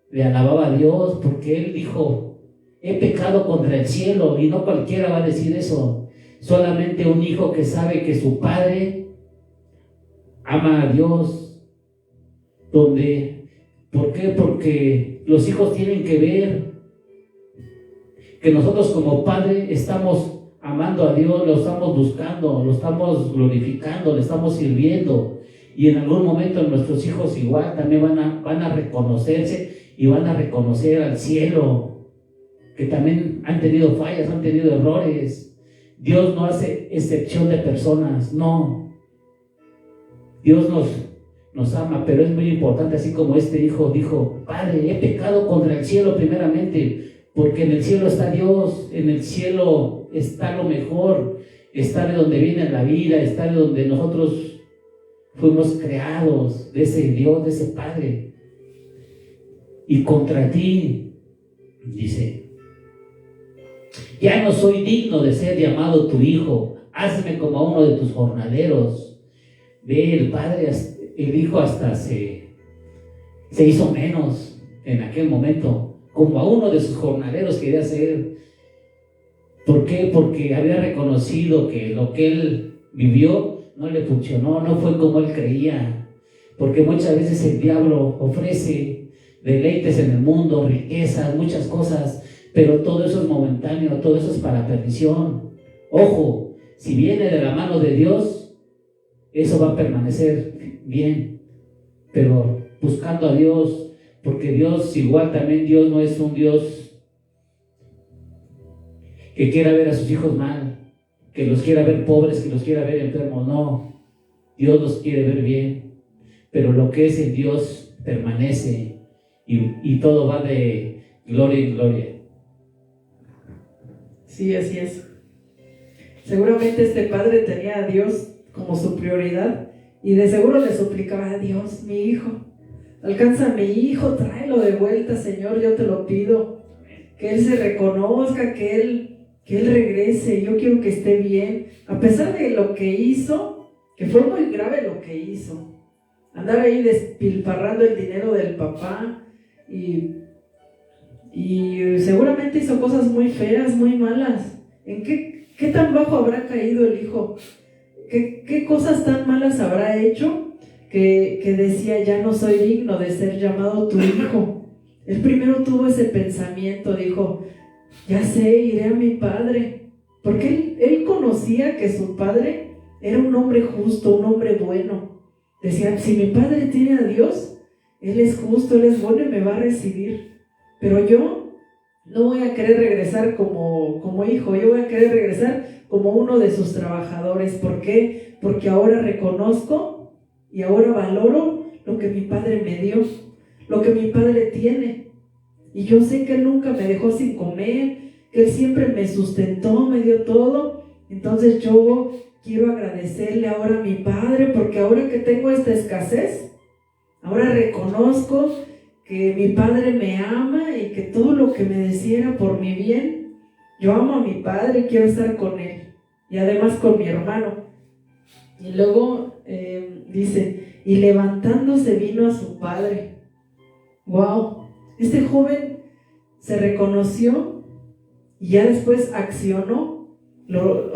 le alababa a Dios, porque él dijo, he pecado contra el cielo, y no cualquiera va a decir eso. Solamente un hijo que sabe que su padre ama a Dios. ¿Por qué? Porque los hijos tienen que ver que nosotros como padre estamos amando a Dios, lo estamos buscando, lo estamos glorificando, le estamos sirviendo. Y en algún momento nuestros hijos igual también van a reconocerse y van a reconocer al cielo, que también han tenido fallas, han tenido errores. Dios no hace excepción de personas, no. Dios nos ama, pero es muy importante, así como este hijo dijo, Padre, he pecado contra el cielo primeramente, porque en el cielo está Dios, en el cielo está lo mejor, está de donde viene la vida, está de donde nosotros fuimos creados, de ese Dios, de ese Padre. Y contra ti, dice, ya no soy digno de ser llamado tu hijo, hazme como a uno de tus jornaleros. Ve, el Padre, el hijo hasta se hizo menos en aquel momento, como a uno de sus jornaleros quería ser. ¿Por qué? Porque había reconocido que lo que él vivió no le funcionó, no fue como él creía. Porque muchas veces el diablo ofrece deleites en el mundo, riquezas, muchas cosas, pero todo eso es momentáneo, todo eso es para perdición. Ojo, si viene de la mano de Dios, eso va a permanecer bien, pero buscando a Dios, porque Dios igual también, Dios no es un Dios que quiera ver a sus hijos mal, que los quiera ver pobres, que los quiera ver enfermos, no. Dios los quiere ver bien, pero lo que es el Dios permanece y todo va de gloria en gloria. Sí, así es. Seguramente este padre tenía a Dios como su prioridad y de seguro le suplicaba a Dios, mi hijo, alcanza a mi hijo, tráelo de vuelta, Señor, yo te lo pido, que él se reconozca, que él regrese, yo quiero que esté bien, a pesar de lo que hizo, que fue muy grave lo que hizo, andar ahí despilfarrando el dinero del papá y seguramente hizo cosas muy feas, muy malas. ¿En qué tan bajo habrá caído el hijo? ¿Qué cosas tan malas habrá hecho que decía, ya no soy digno de ser llamado tu hijo? Él primero tuvo ese pensamiento, dijo, ya sé, iré a mi padre, porque él conocía que su padre era un hombre justo, un hombre bueno. Decía, si mi padre tiene a Dios, él es justo, él es bueno y me va a recibir. Pero yo no voy a querer regresar como hijo, yo voy a querer regresar como uno de sus trabajadores. ¿Por qué? Porque ahora reconozco y ahora valoro lo que mi padre me dio, lo que mi padre tiene. Y yo sé que él nunca me dejó sin comer, que él siempre me sustentó, me dio todo, Entonces yo quiero agradecerle ahora a mi padre, porque ahora que tengo esta escasez, ahora reconozco que mi padre me ama y que todo lo que me decía era por mi bien. Yo amo a mi padre, quiero estar con él y además con mi hermano. Y luego dice, y levantándose vino a su padre. Wow, este joven se reconoció y ya después accionó.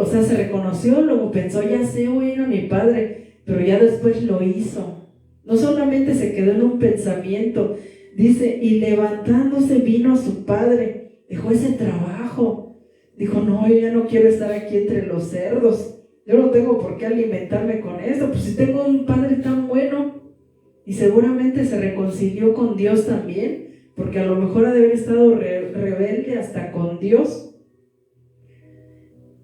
Se reconoció, luego pensó, ya sé, voy a ir a mi padre, pero ya después lo hizo. No solamente se quedó en un pensamiento, dice, y levantándose vino a su padre, dejó ese trabajo, dijo, no, yo ya no quiero estar aquí entre los cerdos, yo no tengo por qué alimentarme con esto, pues si tengo un padre tan bueno. Y seguramente se reconcilió con Dios también, porque a lo mejor ha de haber estado rebelde hasta con Dios.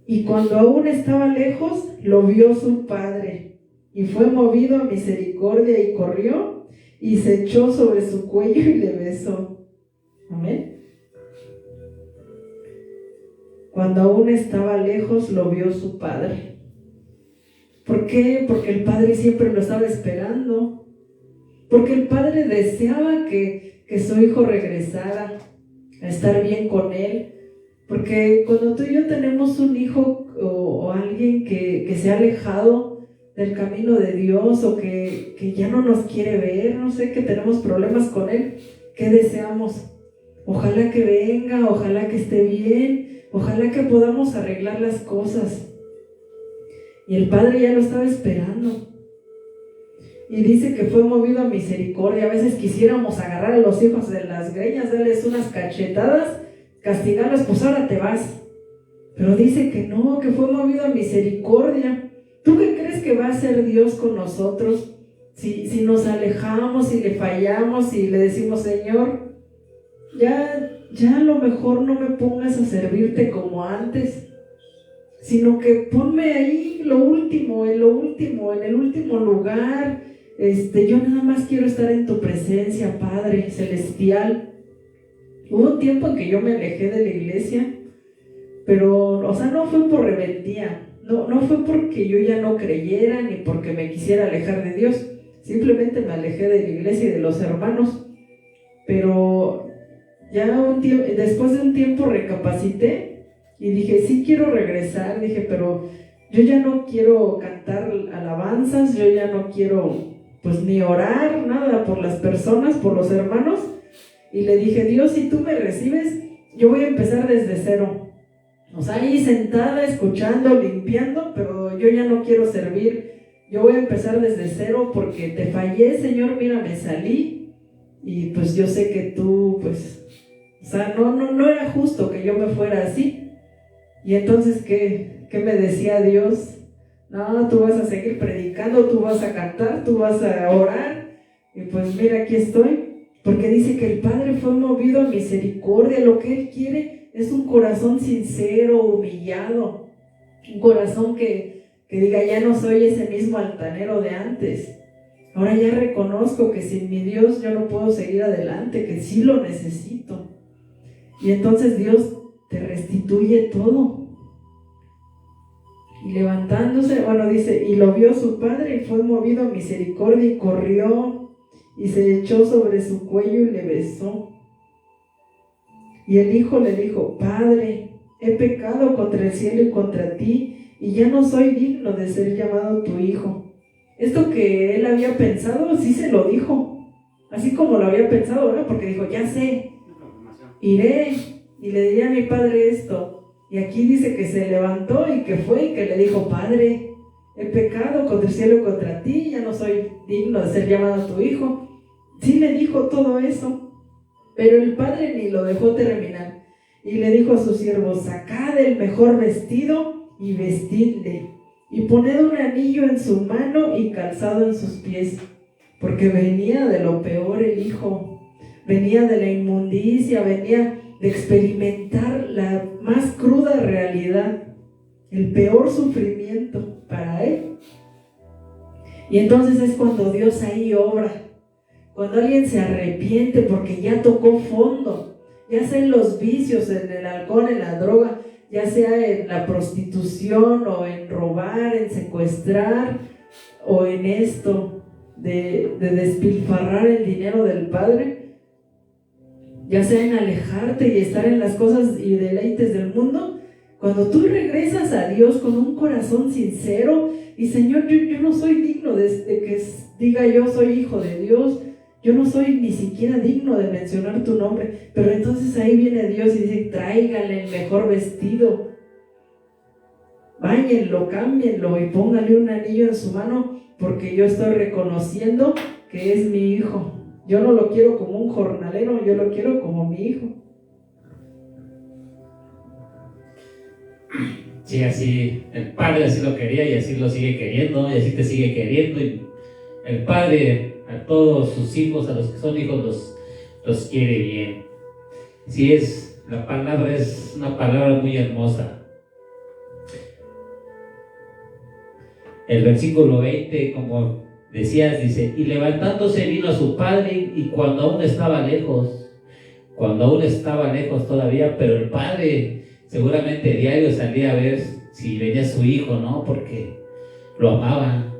Y cuando aún estaba lejos, lo vio su padre, y fue movido a misericordia y corrió, y se echó sobre su cuello y le besó. Amén. Cuando aún estaba lejos, lo vio su padre. ¿Por qué? Porque el padre siempre lo estaba esperando. Porque el padre deseaba que su hijo regresara a estar bien con él. Porque cuando tú y yo tenemos un hijo o alguien que se ha alejado del camino de Dios o que ya no nos quiere ver, no sé, que tenemos problemas con él, ¿qué deseamos? Ojalá que venga, ojalá que esté bien, ojalá que podamos arreglar las cosas. Y el padre ya lo estaba esperando. Y dice que fue movido a misericordia. A veces quisiéramos agarrar a los hijos de las greñas, darles unas cachetadas, castigarlos, pues ahora te vas. Pero dice que no, que fue movido a misericordia. ¿Tú qué crees que va a hacer Dios con nosotros? Si nos alejamos, si le fallamos, si le decimos, Señor, ya a lo mejor no me pongas a servirte como antes, sino que ponme ahí en el último lugar. Yo nada más quiero estar en tu presencia, Padre Celestial. Hubo un tiempo en que yo me alejé de la iglesia, pero, no fue por rebeldía, no fue porque yo ya no creyera, ni porque me quisiera alejar de Dios, simplemente me alejé de la iglesia y de los hermanos, pero ya después de un tiempo recapacité y dije, sí quiero regresar, pero yo ya no quiero cantar alabanzas, yo ya no quiero pues ni orar, nada por las personas, por los hermanos. Y le dije, Dios, si tú me recibes, yo voy a empezar desde cero. Ahí sentada, escuchando, limpiando, pero yo ya no quiero servir. Yo voy a empezar desde cero porque te fallé, Señor, mira, me salí. Y pues yo sé que tú, pues, no era justo que yo me fuera así. Y entonces, ¿qué me decía Dios? No, tú vas a seguir predicando, tú vas a cantar, tú vas a orar. Y pues mira, aquí estoy. Porque dice que el Padre fue movido a misericordia. Lo que Él quiere es un corazón sincero, humillado. Un corazón que diga, ya no soy ese mismo altanero de antes. Ahora ya reconozco que sin mi Dios yo no puedo seguir adelante, que sí lo necesito. Y entonces Dios te restituye todo. Y levantándose, dice, y lo vio su padre y fue movido a misericordia y corrió y se echó sobre su cuello y le besó. Y el hijo le dijo, Padre, he pecado contra el cielo y contra ti, y ya no soy digno de ser llamado tu hijo. Esto que él había pensado, sí se lo dijo, así como lo había pensado, ¿verdad? Porque dijo, ya sé, iré y le diré a mi padre esto. Y aquí dice que se levantó y que fue y que le dijo, Padre, he pecado contra el cielo y contra ti, ya no soy digno de ser llamado tu hijo. Sí le dijo todo eso, pero el padre ni lo dejó terminar. Y le dijo a sus siervos, sacad el mejor vestido y vestidle, y poned un anillo en su mano y calzado en sus pies, porque venía de lo peor el hijo, venía de la inmundicia, venía de experimentar la más cruda realidad, el peor sufrimiento para él. Y entonces es cuando Dios ahí obra, cuando alguien se arrepiente porque ya tocó fondo, ya sea en los vicios, en el alcohol, en la droga, ya sea en la prostitución o en robar, en secuestrar o en esto de despilfarrar el dinero del Padre, ya sea en alejarte y estar en las cosas y deleites del mundo, cuando tú regresas a Dios con un corazón sincero y Señor, yo no soy digno de que diga yo soy hijo de Dios, yo no soy ni siquiera digno de mencionar tu nombre, pero entonces ahí viene Dios y dice, tráigale el mejor vestido, báñenlo, cámbienlo y póngale un anillo en su mano, porque yo estoy reconociendo que es mi hijo. Yo no lo quiero como un jornalero, yo lo quiero como mi hijo. Sí, así, el Padre así lo quería y así lo sigue queriendo y así te sigue queriendo. Y el Padre a todos sus hijos, a los que son hijos, los quiere bien. Sí, la palabra es una palabra muy hermosa. El versículo 20, como decías, dice, y levantándose vino a su padre y cuando aún estaba lejos todavía, pero el padre seguramente diario salía a ver si venía su hijo, ¿no? Porque lo amaba.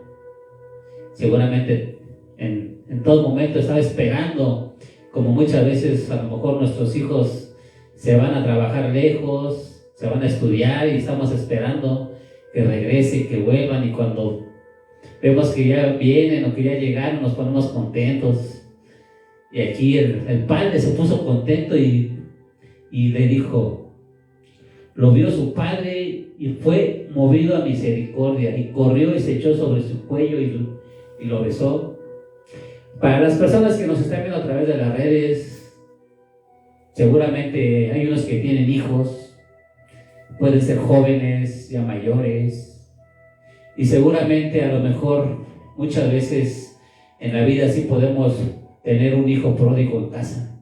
Seguramente en todo momento estaba esperando, como muchas veces a lo mejor nuestros hijos se van a trabajar lejos, se van a estudiar y estamos esperando que regresen, que vuelvan, y cuando vemos que ya vienen o que ya llegaron nos ponemos contentos. Y aquí el padre se puso contento y le dijo, lo vio su padre y fue movido a misericordia y corrió y se echó sobre su cuello y lo besó. Para las personas que nos están viendo a través de las redes, seguramente hay unos que tienen hijos, pueden ser jóvenes, ya mayores, y seguramente a lo mejor muchas veces en la vida sí podemos tener un hijo pródigo en casa.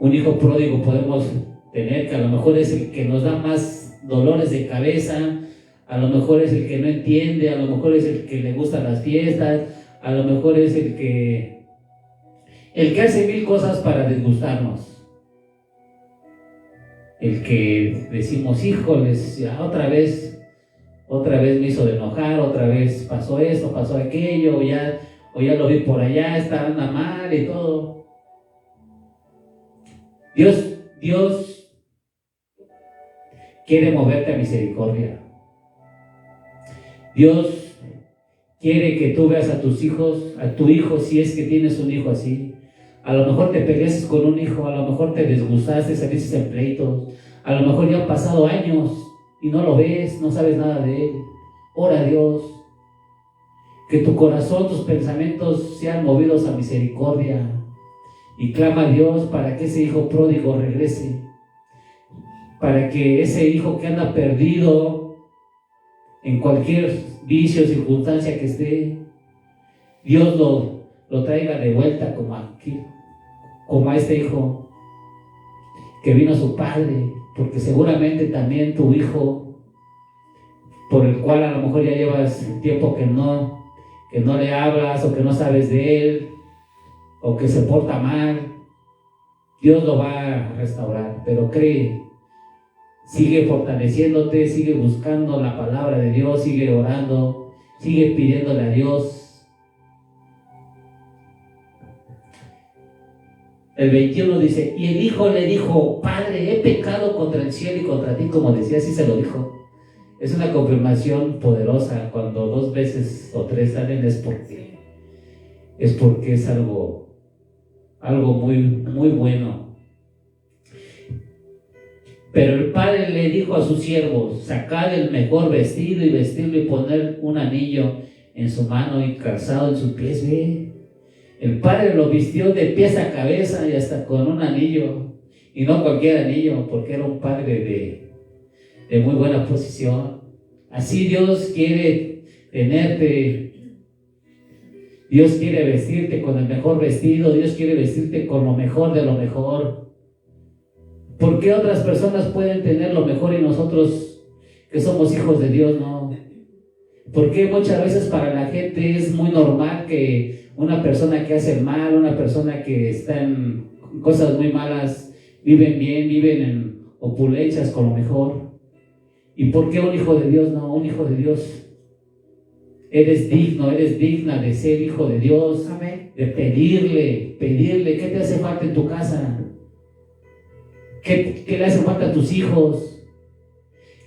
Un hijo pródigo podemos tener que a lo mejor es el que nos da más dolores de cabeza, a lo mejor es el que no entiende, a lo mejor es el que le gustan las fiestas, a lo mejor es el que hace mil cosas para disgustarnos. El que decimos, híjoles, ya otra vez me hizo de enojar, otra vez pasó esto, pasó aquello, o ya lo vi por allá, anda mal y todo. Dios quiere moverte a misericordia. Dios quiere que tú veas a tus hijos, a tu hijo, si es que tienes un hijo así. A lo mejor te peleaste con un hijo, a lo mejor te disgustaste, saliste en pleitos, a lo mejor ya han pasado años y no lo ves, no sabes nada de él. Ora a Dios, que tu corazón, tus pensamientos sean movidos a misericordia, y clama a Dios para que ese hijo pródigo regrese, para que ese hijo que anda perdido en cualquier vicio o circunstancia que esté, Dios lo traiga de vuelta como a este hijo que vino a su padre, porque seguramente también tu hijo, por el cual a lo mejor ya llevas tiempo que no le hablas, o que no sabes de él, o que se porta mal, Dios lo va a restaurar. Pero cree, sigue fortaleciéndote, sigue buscando la palabra de Dios, sigue orando, sigue pidiéndole a Dios. El 21 dice, y el hijo le dijo, Padre, he pecado contra el cielo y contra ti, como decía, así se lo dijo. Es una confirmación poderosa. Cuando 2 veces o 3 salen es porque es algo muy, muy bueno. Pero el padre le dijo a sus siervos, sacad el mejor vestido y vestirlo y poner un anillo en su mano y calzado en sus pies. Ve, el padre lo vistió de pies a cabeza y hasta con un anillo, y no cualquier anillo, porque era un padre de muy buena posición. Así Dios quiere tenerte. Dios quiere vestirte con el mejor vestido. Dios quiere vestirte con lo mejor de lo mejor. ¿Por qué otras personas pueden tener lo mejor y nosotros, que somos hijos de Dios, no? ¿Por qué muchas veces para la gente es muy normal que una persona que hace mal, una persona que está en cosas muy malas, viven bien, viven en opulencias con lo mejor. ¿Y por qué un hijo de Dios? No, un hijo de Dios. Eres digno, eres digna de ser hijo de Dios. Amén. De pedirle, ¿qué te hace falta en tu casa? ¿Qué le hace falta a tus hijos?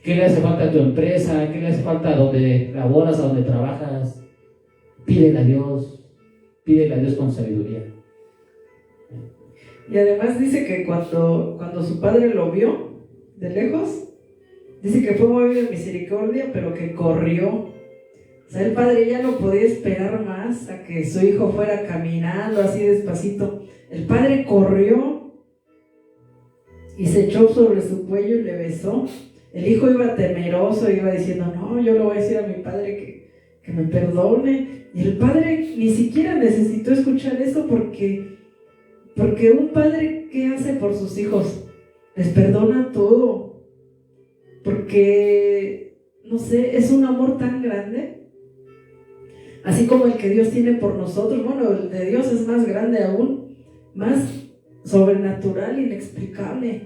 ¿Qué le hace falta a tu empresa? ¿Qué le hace falta a donde laboras, a donde trabajas? Pídele a Dios con sabiduría. Y además dice que cuando su padre lo vio de lejos, dice que fue movido de misericordia, pero que corrió. O sea, el padre ya no podía esperar más a que su hijo fuera caminando así despacito. El padre corrió y se echó sobre su cuello y le besó. El hijo iba temeroso, iba diciendo, no, yo le voy a decir a mi padre que me perdone. Y el padre ni siquiera necesitó escuchar eso porque un padre, ¿qué hace por sus hijos? Les perdona todo. Porque, no sé, es un amor tan grande. Así como el que Dios tiene por nosotros, bueno, el de Dios es más grande aún, más sobrenatural, inexplicable,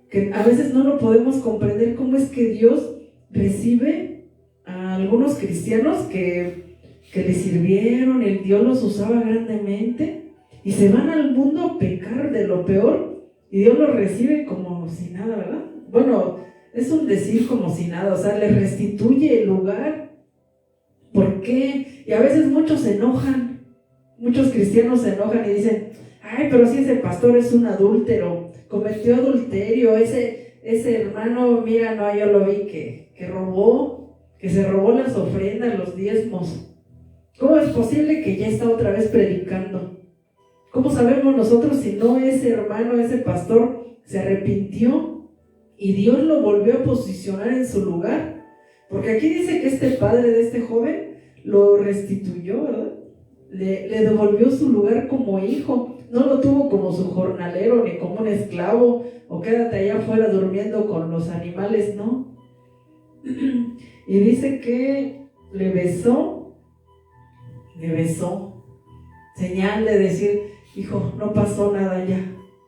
que a veces no lo podemos comprender cómo es que Dios recibe a algunos cristianos que le sirvieron, el Dios los usaba grandemente y se van al mundo a pecar de lo peor y Dios los recibe como si nada, ¿verdad? Bueno, es un decir como si nada, o sea, les restituye el lugar. ¿Por qué? Y a veces muchos se enojan, muchos cristianos se enojan y dicen, ay, pero si ese pastor es un adúltero, cometió adulterio, ese hermano, mira, no, yo lo vi que robó, que se robó las ofrendas, los diezmos. ¿Cómo es posible que ya está otra vez predicando? ¿Cómo sabemos nosotros si no ese hermano, ese pastor se arrepintió y Dios lo volvió a posicionar en su lugar? Porque aquí dice que este padre de este joven lo restituyó, ¿verdad? Le devolvió su lugar como hijo. No lo tuvo como su jornalero ni como un esclavo o quédate allá afuera durmiendo con los animales, no. Y dice que le besó, señal de decir, hijo, no pasó nada ya.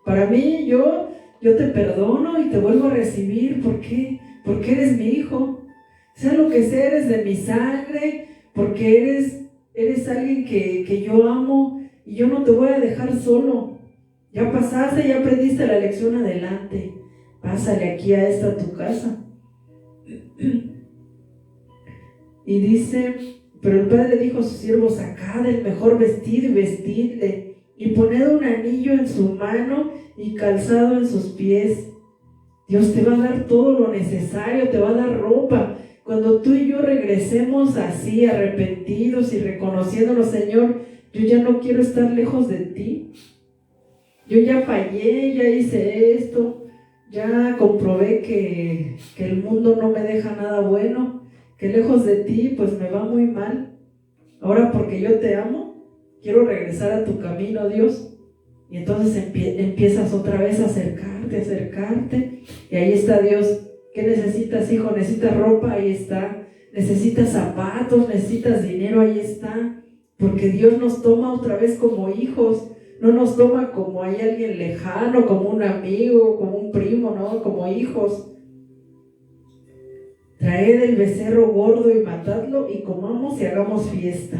Para mí, yo te perdono y te vuelvo a recibir. ¿Por qué? Porque eres mi hijo. Sea lo que sea, eres de mi sangre, porque eres alguien que yo amo y yo no te voy a dejar solo. Ya pasaste, ya aprendiste la lección, adelante. Pásale aquí a esta tu casa. Y dice, pero el padre dijo a sus siervos, sacad el mejor vestido y vestidle, y poned un anillo en su mano y calzado en sus pies. Dios te va a dar todo lo necesario, te va a dar ropa. Cuando tú y yo regresemos así, arrepentidos y reconociéndolo, Señor, yo ya no quiero estar lejos de ti. Yo ya fallé, ya hice esto, ya comprobé que el mundo no me deja nada bueno, que lejos de ti pues me va muy mal. Ahora porque yo te amo, quiero regresar a tu camino, Dios. Y entonces empiezas otra vez a acercarte, y ahí está Dios. ¿Qué necesitas, hijo? ¿Necesitas ropa? Ahí está. ¿Necesitas zapatos? ¿Necesitas dinero? Ahí está. Porque Dios nos toma otra vez como hijos. No nos toma como hay alguien lejano, como un amigo, como un primo, no, como hijos. Traed el becerro gordo y matadlo y comamos y hagamos fiesta.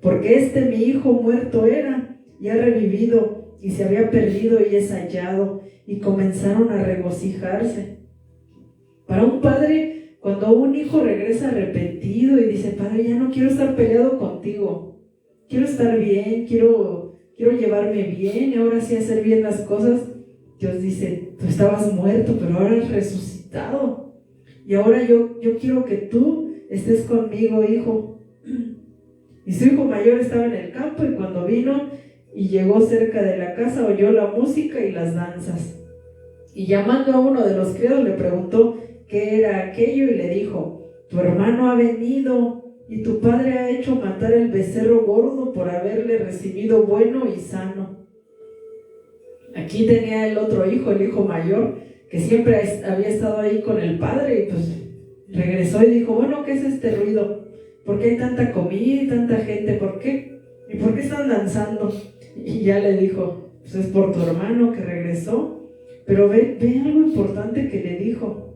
Porque mi hijo muerto era y ha revivido, y se había perdido y es hallado. Y comenzaron a regocijarse. Para un padre, cuando un hijo regresa arrepentido y dice, padre, ya no quiero estar peleado contigo, quiero estar bien, quiero llevarme bien y ahora sí hacer bien las cosas, Dios dice, tú estabas muerto, pero ahora has resucitado, y ahora yo quiero que tú estés conmigo, hijo. Y su hijo mayor estaba en el campo, y cuando vino y llegó cerca de la casa, oyó la música y las danzas, y llamando a uno de los criados le preguntó qué era aquello, y le dijo, tu hermano ha venido y tu padre ha hecho matar el becerro gordo por haberle recibido bueno y sano. Aquí tenía el otro hijo, el hijo mayor, que siempre había estado ahí con el padre, y pues regresó y dijo, bueno, ¿qué es este ruido? ¿Por qué hay tanta comida y tanta gente? ¿Por qué? ¿Y por qué están danzando? Y ya le dijo, pues es por tu hermano que regresó, Pero ve algo importante que le dijo: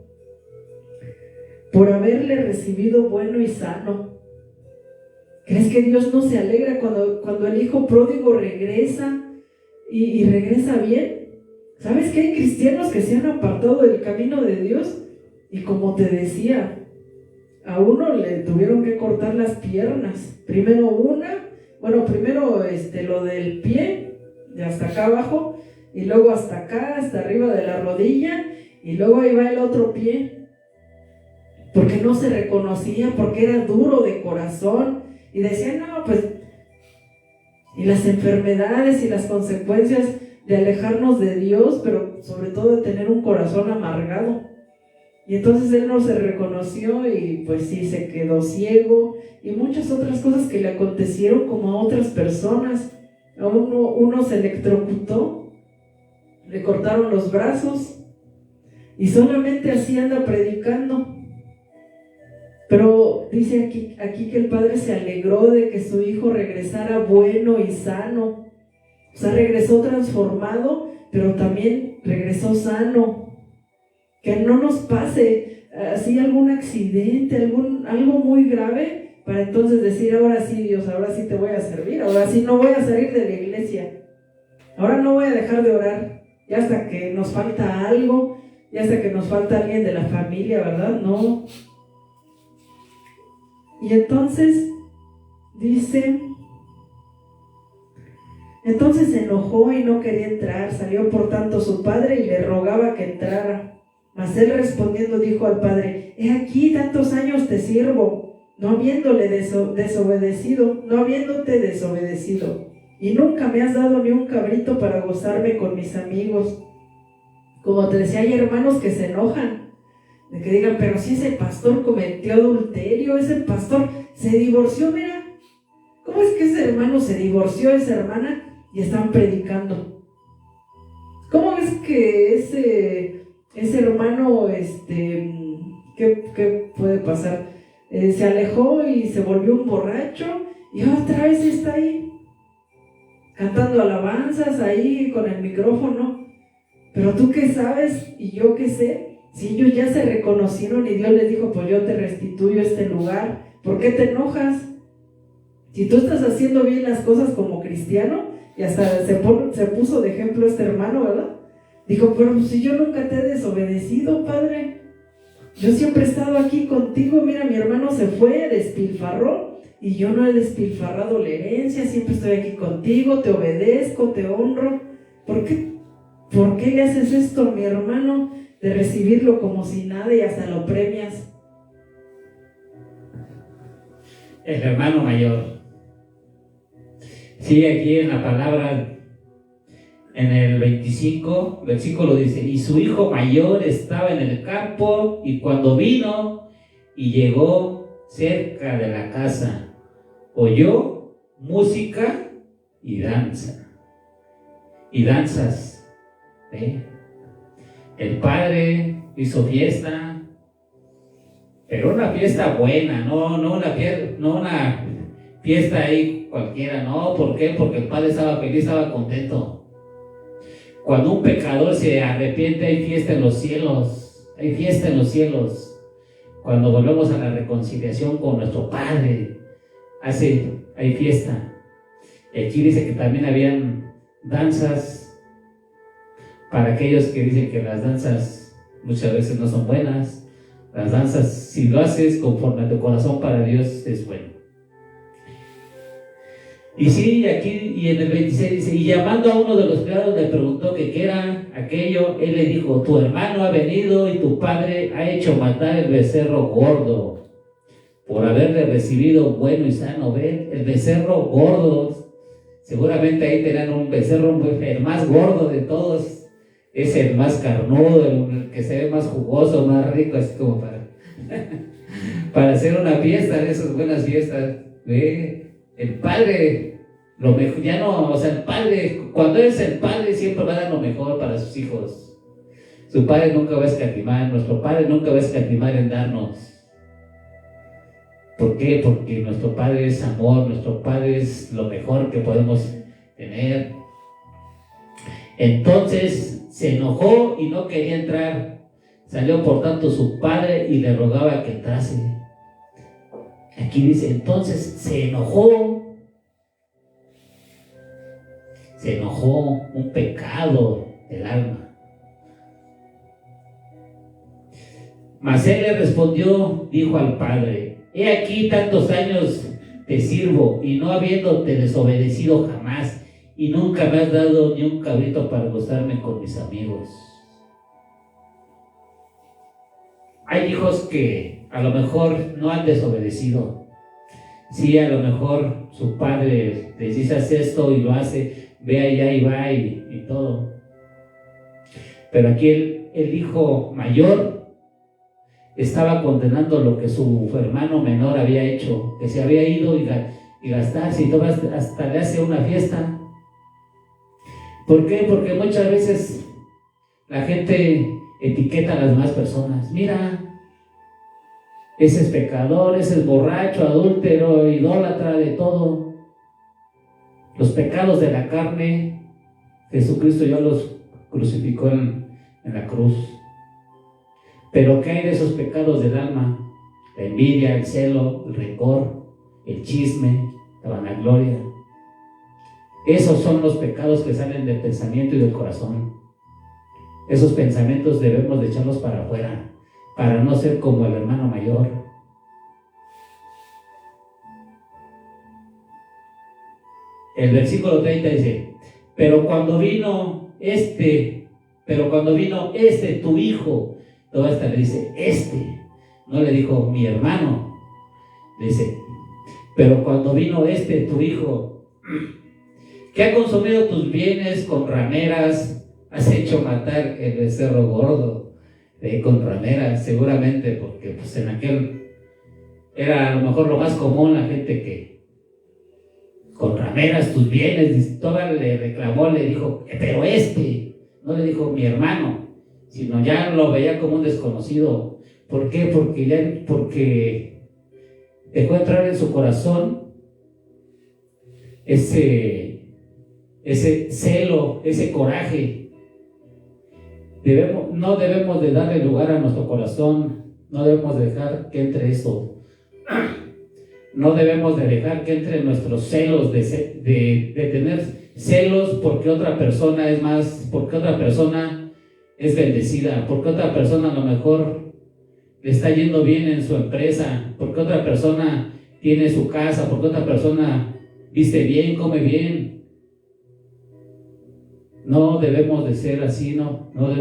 por haberle recibido bueno y sano. ¿Crees que Dios no se alegra cuando el hijo pródigo regresa y regresa bien? ¿Sabes que hay cristianos que se han apartado del camino de Dios? Y como te decía, a uno le tuvieron que cortar las piernas. Primero lo del pie, de hasta acá abajo, y luego hasta acá, hasta arriba de la rodilla, y luego ahí va el otro pie. Porque no se reconocía, porque era duro de corazón. Y decían, no, pues, y las enfermedades y las consecuencias de alejarnos de Dios, pero sobre todo de tener un corazón amargado. Y entonces él no se reconoció y pues sí, se quedó ciego y muchas otras cosas que le acontecieron como a otras personas. A uno se electrocutó, le cortaron los brazos y solamente así anda predicando. Pero dice aquí que el padre se alegró de que su hijo regresara bueno y sano. O sea, regresó transformado, pero también regresó sano. Que no nos pase así algún accidente, algo muy grave, para entonces decir, ahora sí, Dios, ahora sí te voy a servir, ahora sí no voy a salir de la iglesia, ahora no voy a dejar de orar, ya hasta que nos falta algo, ya hasta que nos falta alguien de la familia, ¿verdad? No. Y entonces dice, entonces se enojó y no quería entrar. Salió por tanto su padre y le rogaba que entrara. Mas él respondiendo dijo al padre: he aquí tantos años te sirvo, no habiéndote desobedecido, y nunca me has dado ni un cabrito para gozarme con mis amigos. Como te decía, hay hermanos que se enojan, de que digan, pero si ese pastor cometió adulterio, ese pastor se divorció, mira, ¿cómo es que ese hermano se divorció, esa hermana, y están predicando? ¿Cómo es que ese hermano, ¿qué puede pasar? Se alejó y se volvió un borracho y otra vez está ahí, cantando alabanzas ahí con el micrófono. Pero tú qué sabes y yo qué sé, si ellos ya se reconocieron y Dios les dijo, pues yo te restituyo este lugar, ¿por qué te enojas? Si tú estás haciendo bien las cosas como cristiano, y hasta se puso de ejemplo este hermano, ¿verdad? Dijo, pero si yo nunca te he desobedecido, padre, yo siempre he estado aquí contigo, mira, mi hermano se fue, despilfarró, y yo no he despilfarrado la herencia, siempre estoy aquí contigo, te obedezco, te honro. ¿Por qué le haces esto a mi hermano, de recibirlo como si nada y hasta lo premias? El hermano mayor. Sí, aquí en la palabra, en el 25 versículo dice, y su hijo mayor estaba en el campo, y cuando vino y llegó cerca de la casa, oyó música y danzas. ¿Sí? El padre hizo fiesta, pero una fiesta buena, no una fiesta ahí cualquiera, no. ¿Por qué? Porque el padre estaba feliz, estaba contento. Cuando un pecador se arrepiente, hay fiesta en los cielos, hay fiesta en los cielos. Cuando volvemos a la reconciliación con nuestro Padre, hay fiesta. Y aquí dice que también habían danzas. Para aquellos que dicen que las danzas muchas veces no son buenas, las danzas, si lo haces conforme a tu corazón para Dios, es bueno. Y sí, aquí y en el 26 dice, y llamando a uno de los criados le preguntó que qué era aquello. Él le dijo, tu hermano ha venido y tu padre ha hecho matar el becerro gordo, por haberle recibido bueno y sano. Ven, el becerro gordo, seguramente ahí tenían un becerro, el más gordo de todos, es el más carnudo, el que se ve más jugoso, más rico, así como para hacer una fiesta, de esas buenas fiestas. El padre, lo mejor, ya no, o sea, el padre, cuando es el padre, siempre va a dar lo mejor para sus hijos. Su padre nunca va a escatimar, nuestro padre nunca va a escatimar en darnos. ¿Por qué? Porque nuestro padre es amor, nuestro padre es lo mejor que podemos tener. Entonces se enojó y no quería entrar. Salió por tanto su padre y le rogaba que entrase. Aquí dice, entonces se enojó. Se enojó, un pecado del alma. Mas él le respondió, dijo al padre: he aquí tantos años te sirvo, y no habiéndote desobedecido jamás, y nunca me has dado ni un cabrito para gozarme con mis amigos. Hay hijos que a lo mejor no han desobedecido. Sí, a lo mejor su padre les dice: haz esto, y lo hace, ve allá y va y todo. Pero aquí el hijo mayor estaba condenando lo que su hermano menor había hecho, que se había ido y gastarse y todo, hasta le hace una fiesta. ¿Por qué? Porque muchas veces la gente etiqueta a las demás personas. Mira, ese es pecador, ese es borracho, adúltero, idólatra, de todo. Los pecados de la carne, Jesucristo ya los crucificó en la cruz. Pero ¿qué hay de esos pecados del alma? La envidia, el celo, el rencor, el chisme, la vanagloria. Esos son los pecados que salen del pensamiento y del corazón. Esos pensamientos debemos de echarlos para afuera, para no ser como el hermano mayor. El versículo 30 dice: pero cuando vino este tu hijo, todo hasta le dice no le dijo mi hermano, dice, pero cuando vino tu hijo, que ha consumido tus bienes con rameras, has hecho matar el becerro gordo, con rameras, seguramente, porque pues en aquel era a lo mejor lo más común, la gente que con rameras tus bienes. Toda le reclamó, le dijo, pero no le dijo mi hermano, sino ya lo veía como un desconocido. ¿Por qué? Porque dejó entrar en su corazón ese celo, ese coraje. No debemos de darle lugar a nuestro corazón, no debemos dejar que entre eso. No debemos de dejar que entre nuestros celos de tener celos porque otra persona es más, porque otra persona es bendecida, porque otra persona a lo mejor le está yendo bien en su empresa, porque otra persona tiene su casa, porque otra persona viste bien, come bien. No debemos de ser así,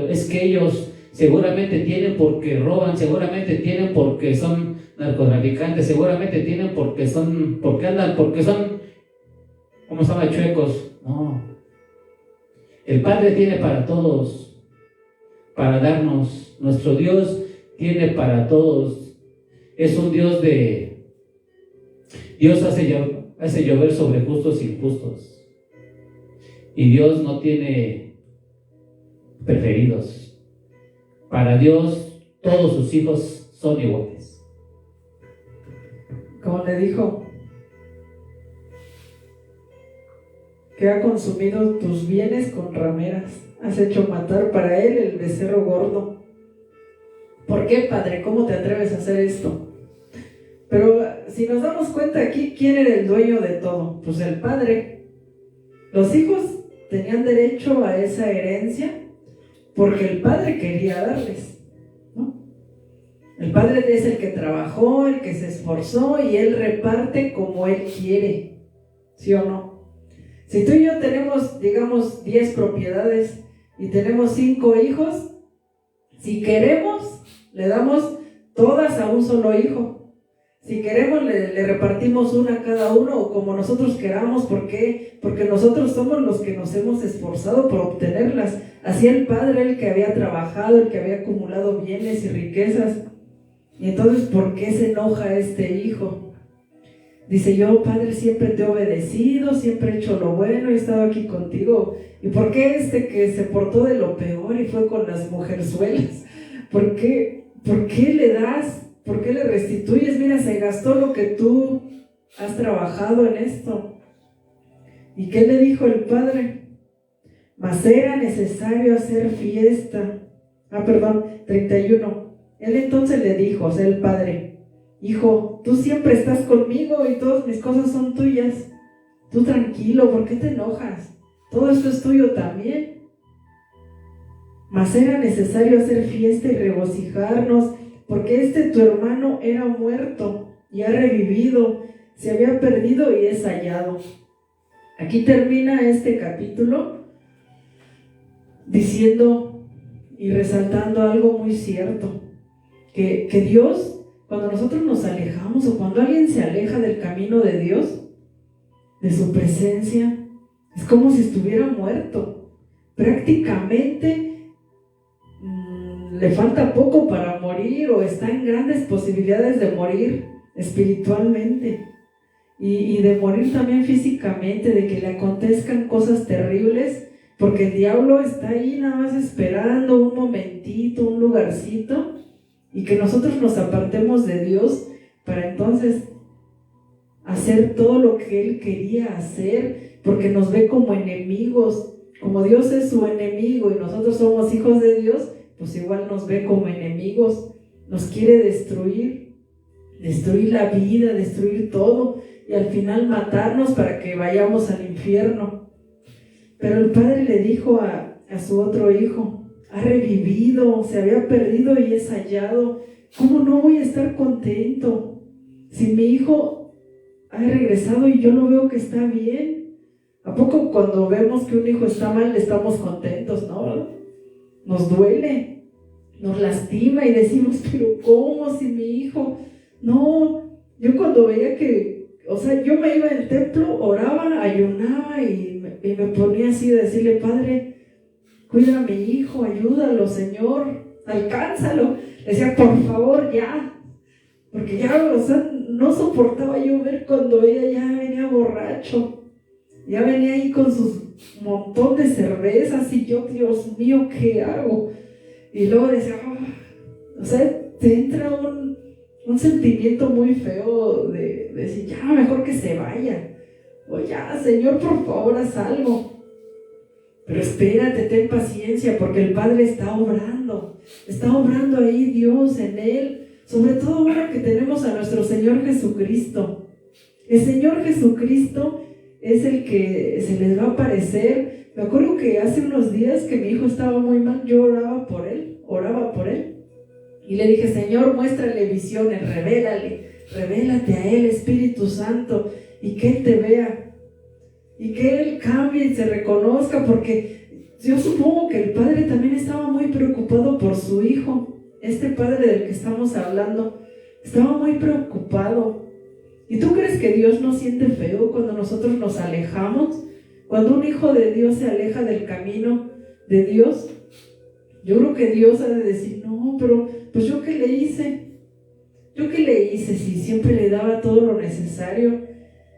es que ellos seguramente tienen porque roban, seguramente tienen porque son narcotraficantes, seguramente tienen porque son, ¿cómo se llama? Chuecos. No. El Padre tiene para todos, para darnos. Nuestro Dios tiene para todos. Es un Dios Dios hace llover sobre justos e injustos. Y Dios no tiene preferidos. Para Dios, todos sus hijos son iguales. Como le dijo, que ha consumido tus bienes con rameras, has hecho matar para él el becerro gordo. ¿Por qué, Padre? ¿Cómo te atreves a hacer esto? Pero si nos damos cuenta aquí, ¿quién era el dueño de todo? Pues el Padre. Los hijos tenían derecho a esa herencia porque el Padre quería darles, ¿no? El Padre es el que trabajó, el que se esforzó, y Él reparte como Él quiere, ¿sí o no? Si tú y yo tenemos, digamos, 10 propiedades y tenemos 5 hijos, si queremos, le damos todas a un solo hijo. Si queremos, le repartimos una a cada uno, o como nosotros queramos. ¿Por qué? Porque nosotros somos los que nos hemos esforzado por obtenerlas. Así el Padre, el que había trabajado, el que había acumulado bienes y riquezas. Y entonces, ¿por qué se enoja este hijo? Dice, yo, Padre, siempre te he obedecido, siempre he hecho lo bueno, he estado aquí contigo. ¿Y por qué que se portó de lo peor y fue con las mujerzuelas? ¿Por qué le das? ¿Por qué le restituyes? Mira, se gastó lo que tú has trabajado en esto. ¿Y qué le dijo el Padre? mas era necesario hacer fiesta. 31. Él entonces le dijo, o sea, el padre: hijo, tú siempre estás conmigo y todas mis cosas son tuyas. Tú tranquilo, ¿por qué te enojas? Todo esto es tuyo también. Mas era necesario hacer fiesta y regocijarnos, porque tu hermano era muerto y ha revivido, se había perdido y es hallado. Aquí termina este capítulo diciendo y resaltando algo muy cierto, que Dios, cuando nosotros nos alejamos o cuando alguien se aleja del camino de Dios, de su presencia, es como si estuviera muerto. Prácticamente le falta poco para morir o está en grandes posibilidades de morir espiritualmente y de morir también físicamente, de que le acontezcan cosas terribles, porque el diablo está ahí nada más esperando un momentito, un lugarcito, y que nosotros nos apartemos de Dios para entonces hacer todo lo que Él quería hacer, porque nos ve como enemigos. Como Dios es su enemigo y nosotros somos hijos de Dios, pues igual nos ve como enemigos, nos quiere destruir la vida, destruir todo, y al final matarnos para que vayamos al infierno. Pero el padre le dijo a su otro hijo: ha revivido, se había perdido y es hallado. ¿Cómo no voy a estar contento si mi hijo ha regresado y yo lo veo que está bien? ¿A poco cuando vemos que un hijo está mal estamos contentos? No, nos duele, nos lastima y decimos: pero ¿cómo si mi hijo? No, yo cuando veía que, o sea, yo me iba al templo, oraba, ayunaba y me ponía así de decirle: Padre, cuida a mi hijo, ayúdalo, Señor, alcánzalo. Le decía: por favor, ya, porque ya, o sea, no soportaba yo ver cuando ella ya venía borracho, ya venía ahí con sus montón de cervezas y yo, Dios mío, ¿qué hago? Y luego decía, o sea, te entra un sentimiento muy feo de decir: ya, mejor que se vaya, o ya, Señor, por favor, haz algo. Pero espérate, ten paciencia, porque el Padre está obrando ahí Dios en él, sobre todo ahora que tenemos a nuestro Señor Jesucristo. El Señor Jesucristo es el que se les va a aparecer. Me acuerdo que hace unos días que mi hijo estaba muy mal, yo oraba por él, y le dije: Señor, muéstrale visiones, revélate a él, Espíritu Santo, y que él te vea, y que él cambie y se reconozca, porque yo supongo que el padre también estaba muy preocupado por su hijo. Este padre del que estamos hablando estaba muy preocupado. ¿Y tú crees que Dios no siente feo cuando nosotros nos alejamos? Cuando un hijo de Dios se aleja del camino de Dios, yo creo que Dios ha de decir: no, pero pues ¿yo qué le hice? Si siempre le daba todo lo necesario,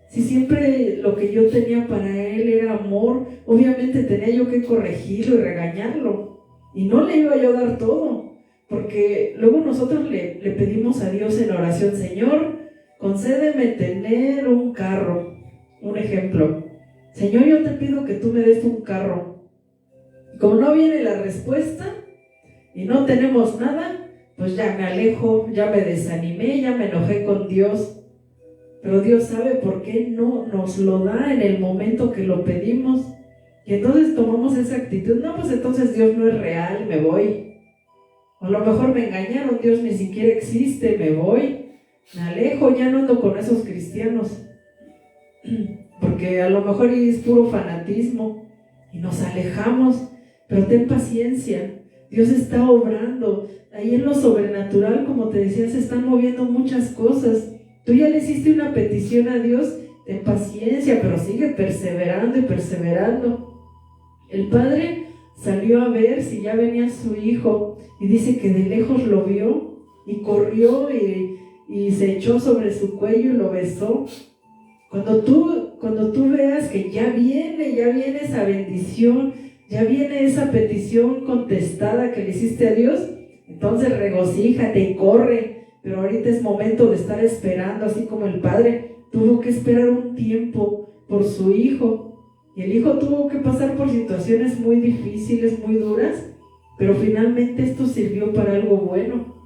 si siempre lo que yo tenía para él era amor, obviamente tenía yo que corregirlo y regañarlo, y no le iba yo a dar todo, porque luego nosotros le pedimos a Dios en oración: Señor, concédeme tener un carro, un ejemplo. Señor, yo te pido que tú me des un carro. Y como no viene la respuesta y no tenemos nada, pues ya me alejo, ya me desanimé, ya me enojé con Dios. Pero Dios sabe por qué no nos lo da en el momento que lo pedimos. Y entonces tomamos esa actitud: no, pues entonces Dios no es real, me voy. O a lo mejor me engañaron, Dios ni siquiera existe, me voy, me alejo, ya no ando con esos cristianos. Porque a lo mejor es puro fanatismo y nos alejamos. Pero ten paciencia, Dios está obrando. Ahí en lo sobrenatural, como te decía, se están moviendo muchas cosas. Tú ya le hiciste una petición a Dios, ten paciencia, pero sigue perseverando y perseverando. El padre salió a ver si ya venía su hijo y dice que de lejos lo vio y corrió y se echó sobre su cuello y lo besó. Cuando tú veas que ya viene esa bendición, ya viene esa petición contestada que le hiciste a Dios, entonces regocíjate y corre. Pero ahorita es momento de estar esperando, así como el padre tuvo que esperar un tiempo por su hijo. Y el hijo tuvo que pasar por situaciones muy difíciles, muy duras, pero finalmente esto sirvió para algo bueno.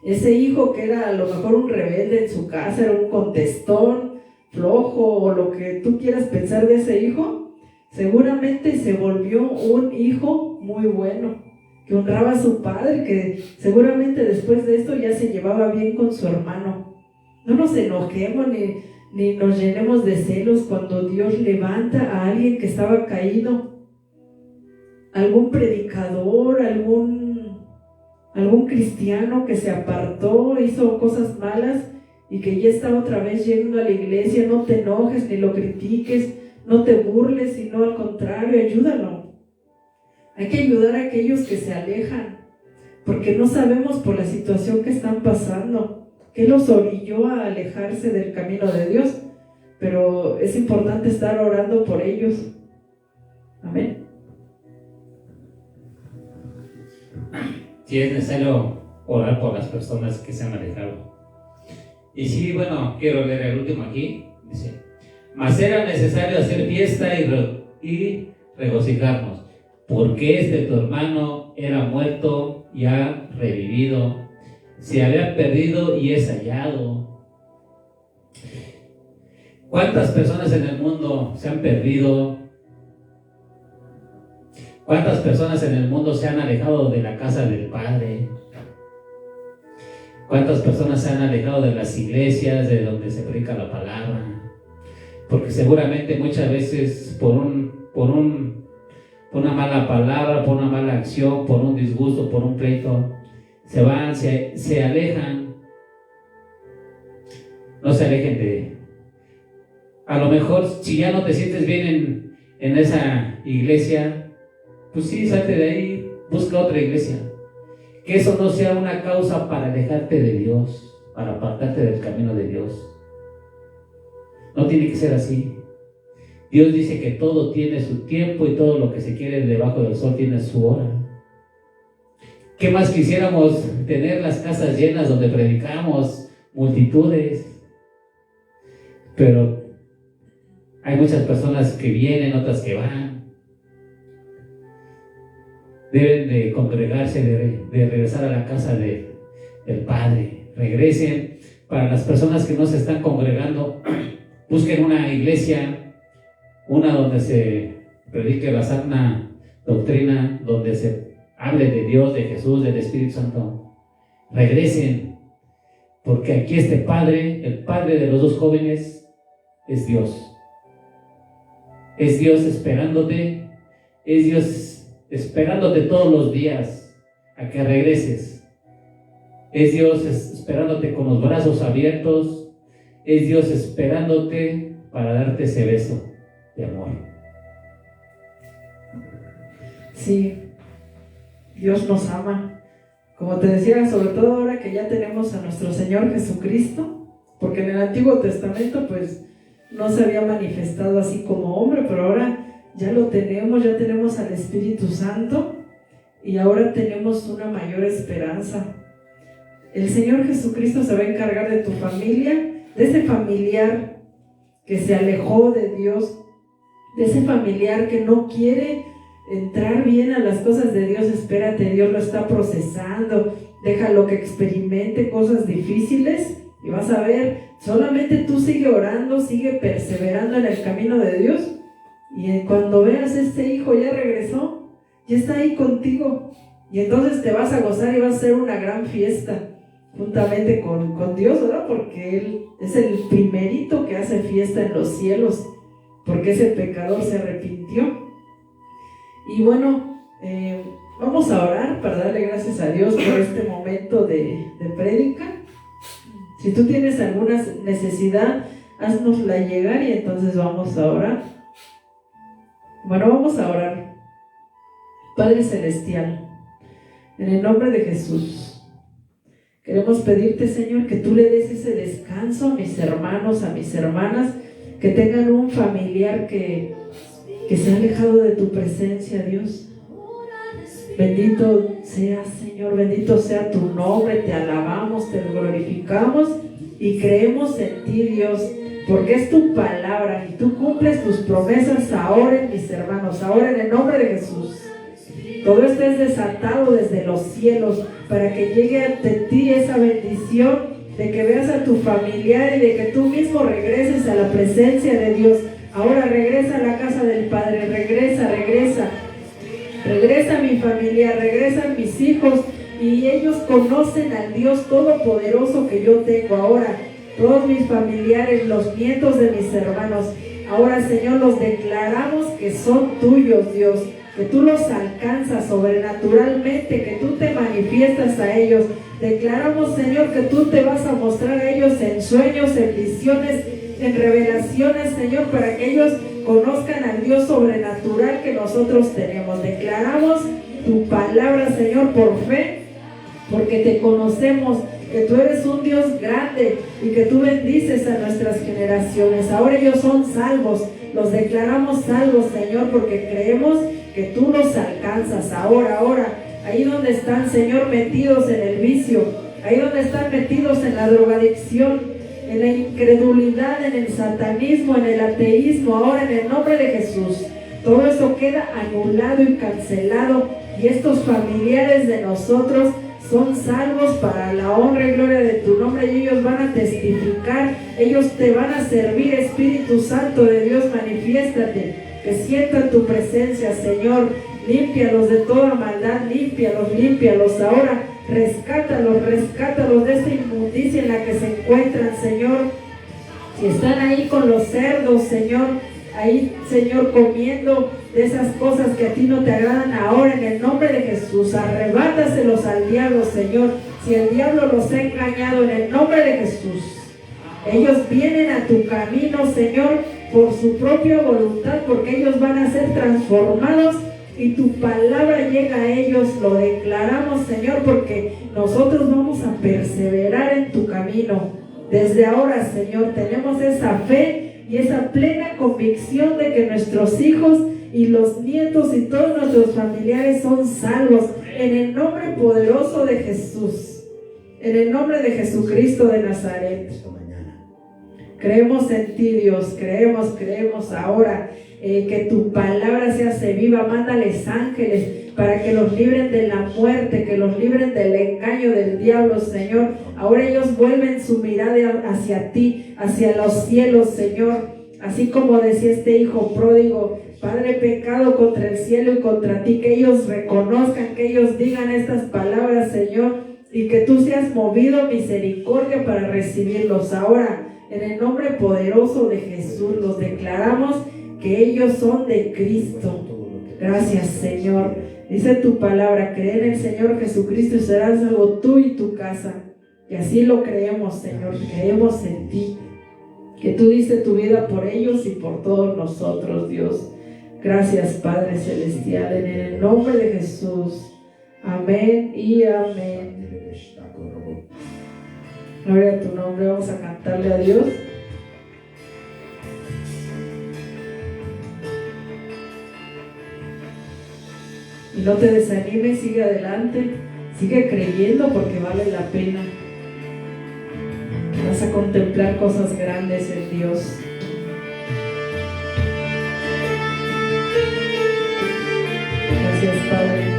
Ese hijo que era a lo mejor un rebelde en su casa, era un contestón, flojo o lo que tú quieras pensar de ese hijo, seguramente se volvió un hijo muy bueno, que honraba a su padre, que seguramente después de esto ya se llevaba bien con su hermano. No nos enojemos ni nos llenemos de celos cuando Dios levanta a alguien que estaba caído, algún predicador, algún cristiano que se apartó, hizo cosas malas y que ya está otra vez yendo a la iglesia. No te enojes ni lo critiques, no te burles, sino al contrario, ayúdalo. Hay que ayudar a aquellos que se alejan, porque no sabemos por la situación que están pasando, qué los orilló a alejarse del camino de Dios, pero es importante estar orando por ellos. Amén. Sí, es necesario orar por las personas que se han alejado. Y sí, bueno, quiero leer el último aquí. Dice: mas era necesario hacer fiesta y regocijarnos, porque este tu hermano era muerto y ha revivido, se había perdido y es hallado. ¿Cuántas personas en el mundo se han perdido? ¿Cuántas personas en el mundo se han alejado de la casa del Padre? ¿Cuántas personas se han alejado de las iglesias, de donde se predica la palabra? Porque seguramente muchas veces por una mala palabra, por una mala acción, por un disgusto, por un pleito, se alejan. No se alejen de... A lo mejor si ya no te sientes bien en esa iglesia, pues sí, salte de ahí, busca otra iglesia. Que eso no sea una causa para alejarte de Dios, para apartarte del camino de Dios. No tiene que ser así. Dios dice que todo tiene su tiempo y todo lo que se quiere debajo del sol tiene su hora. ¿Qué más quisiéramos tener las casas llenas donde predicamos, multitudes? Pero hay muchas personas que vienen, otras que van. Deben de congregarse, de regresar a la casa del Padre. Regresen. Para las personas que no se están congregando, busquen una iglesia, una donde se predique la sana doctrina, donde se hable de Dios, de Jesús, del Espíritu Santo. Regresen, porque aquí este Padre, el Padre de los dos jóvenes, es Dios. Es Dios esperándote, es Dios esperándote todos los días a que regreses. Es Dios esperándote con los brazos abiertos. Es Dios esperándote para darte ese beso de amor. Sí, Dios nos ama. Como te decía, sobre todo ahora que ya tenemos a nuestro Señor Jesucristo, porque en el Antiguo Testamento pues no se había manifestado así como hombre, pero ahora ya lo tenemos, ya tenemos al Espíritu Santo y ahora tenemos una mayor esperanza. El Señor Jesucristo se va a encargar de tu familia, de ese familiar que se alejó de Dios, de ese familiar que no quiere entrar bien a las cosas de Dios. Espérate, Dios lo está procesando, déjalo que experimente cosas difíciles y vas a ver, solamente tú sigue orando, sigue perseverando en el camino de Dios. Y cuando veas este hijo ya regresó, ya está ahí contigo. Y entonces te vas a gozar y vas a hacer una gran fiesta juntamente con Dios, ¿verdad? Porque Él es el primerito que hace fiesta en los cielos, porque ese pecador se arrepintió. Y bueno, vamos a orar para darle gracias a Dios por este momento de prédica. Si tú tienes alguna necesidad, haznosla llegar y entonces vamos a orar. Bueno, vamos a orar. Padre Celestial, en el nombre de Jesús, queremos pedirte, Señor, que tú le des ese descanso a mis hermanos, a mis hermanas, que tengan un familiar que se ha alejado de tu presencia, Dios. Bendito seas, Señor, bendito sea tu nombre, te alabamos, te glorificamos y creemos en ti, Dios. porque es tu palabra y tú cumples tus promesas ahora en mis hermanos, ahora en el nombre de Jesús. Todo esto es desatado desde los cielos para que llegue ante ti esa bendición de que veas a tu familiar y de que tú mismo regreses a la presencia de Dios. Ahora regresa a la casa del Padre, regresa a mi familia, regresan mis hijos y ellos conocen al Dios todopoderoso que yo tengo ahora. Todos mis familiares, los nietos de mis hermanos, ahora Señor los declaramos que son tuyos, Dios, que tú los alcanzas sobrenaturalmente, que tú te manifiestas a ellos. Declaramos, Señor, que tú te vas a mostrar a ellos en sueños, en visiones, en revelaciones, Señor, para que ellos conozcan al Dios sobrenatural que nosotros tenemos. Declaramos tu palabra, Señor, por fe, porque te conocemos, que tú eres un Dios grande y que tú bendices a nuestras generaciones. Ahora ellos son salvos, los declaramos salvos, Señor, porque creemos que tú los alcanzas ahora, ahí donde están, Señor, metidos en el vicio, ahí donde están metidos en la drogadicción, en la incredulidad, en el satanismo, en el ateísmo, ahora en el nombre de Jesús, todo eso queda anulado y cancelado, y estos familiares de nosotros son salvos para la honra y gloria de tu nombre, y ellos van a testificar, ellos te van a servir. Espíritu Santo de Dios, manifiéstate, que sientan tu presencia, Señor. Límpialos de toda maldad, límpialos ahora, rescátalos de esta inmundicia en la que se encuentran, Señor. Si están ahí con los cerdos, Señor, ahí, Señor, comiendo de esas cosas que a ti no te agradan, ahora en el nombre de Jesús, arrebátaselos al diablo, Señor. Si el diablo los ha engañado, en el nombre de Jesús, ellos vienen a tu camino, Señor, por su propia voluntad, porque ellos van a ser transformados y tu palabra llega a ellos. Lo declaramos, Señor, porque nosotros vamos a perseverar en tu camino. Desde ahora, Señor, tenemos esa fe y esa plena convicción de que nuestros hijos y los nietos y todos nuestros familiares son salvos en el nombre poderoso de Jesús, en el nombre de Jesucristo de Nazaret. Creemos en ti, Dios, creemos ahora que tu palabra se hace viva. Mándales ángeles para que los libren de la muerte, que los libren del engaño del diablo, Señor. Ahora ellos vuelven su mirada hacia ti, hacia los cielos, Señor. Así como decía este hijo pródigo: Padre, pecado contra el cielo y contra ti. Que ellos reconozcan, que ellos digan estas palabras, Señor, y que tú seas movido misericordia para recibirlos ahora. En el nombre poderoso de Jesús los declaramos que ellos son de Cristo. Gracias, Señor. Dice tu palabra: cree en el Señor Jesucristo y serás salvo tú y tu casa. Y así lo creemos, Señor. Creemos en ti, que tú diste tu vida por ellos y por todos nosotros, Dios. Gracias, Padre Celestial, en el nombre de Jesús. Amén y amén. Gloria a tu nombre. Vamos a cantarle a Dios. Y no te desanimes, sigue adelante, sigue creyendo, porque vale la pena. Vas a contemplar cosas grandes en Dios. Gracias, Padre.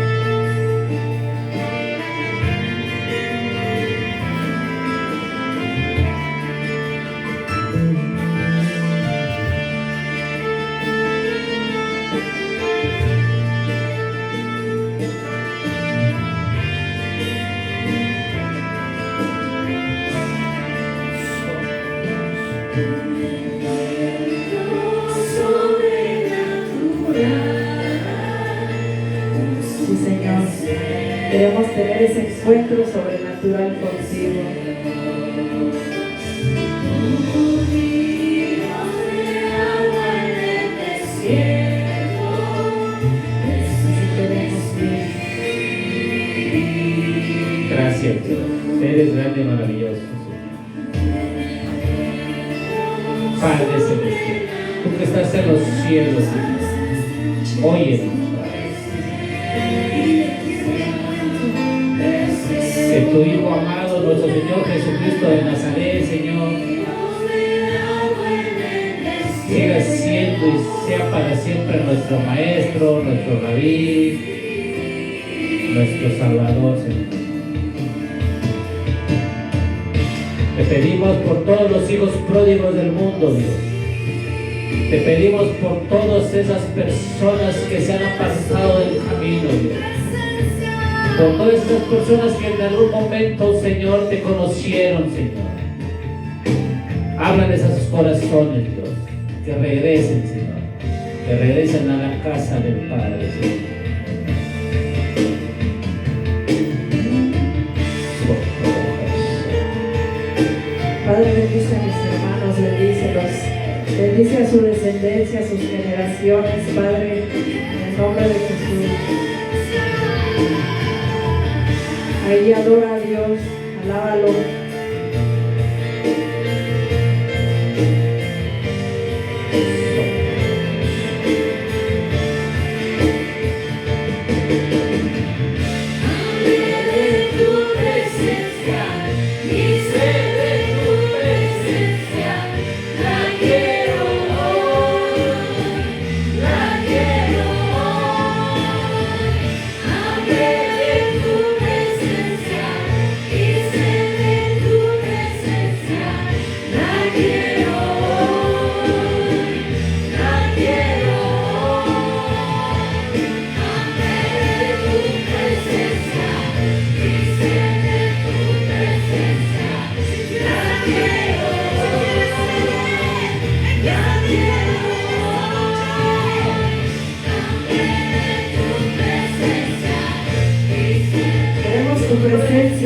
Queremos tener ese encuentro sobrenatural contigo. Gracias, Dios. Eres grande y maravilloso. Padre celestial, tú que estás en los cielos, óyenos. Que tu Hijo amado, nuestro Señor Jesucristo de Nazaret, Señor, sea para siempre nuestro Maestro, nuestro Rabí, nuestro Salvador, Señor. Te pedimos por todos los hijos pródigos del mundo, Dios. Te pedimos por todas esas personas que se han apartado del camino, Dios. Por todas esas personas que en algún momento, Señor, te conocieron, Señor. Háblales a sus corazones, Dios. Que regresen, Señor. Que regresen a la casa del Padre, Señor. Padre, bendice a mis hermanos, bendícelos. Bendice a su descendencia, a sus generaciones, Padre, en el nombre de Jesús. Ahí adora a Dios, alábalo.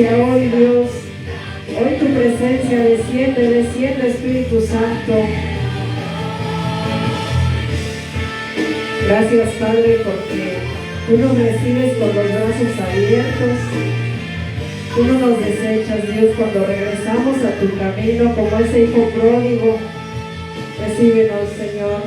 Hoy, Dios, hoy tu presencia desciende, Espíritu Santo. Gracias, Padre, porque tú nos recibes con los brazos abiertos. Tú no nos desechas, Dios, cuando regresamos a tu camino como ese hijo pródigo. Recíbenos, Señor.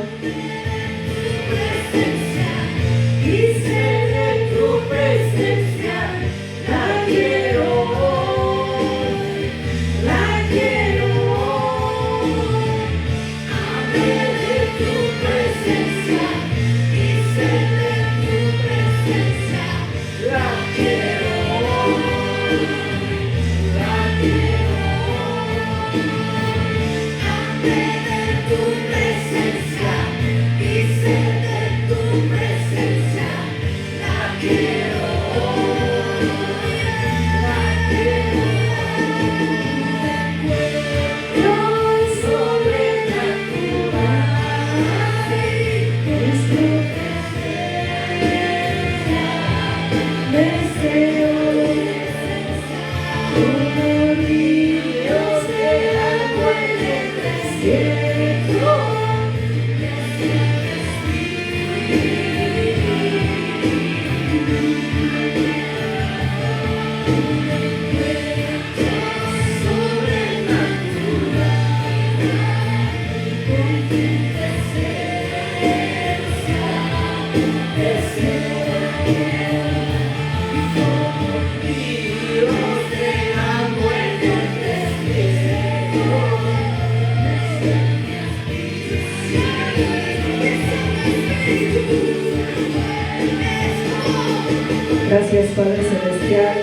Gracias, Padre Celestial.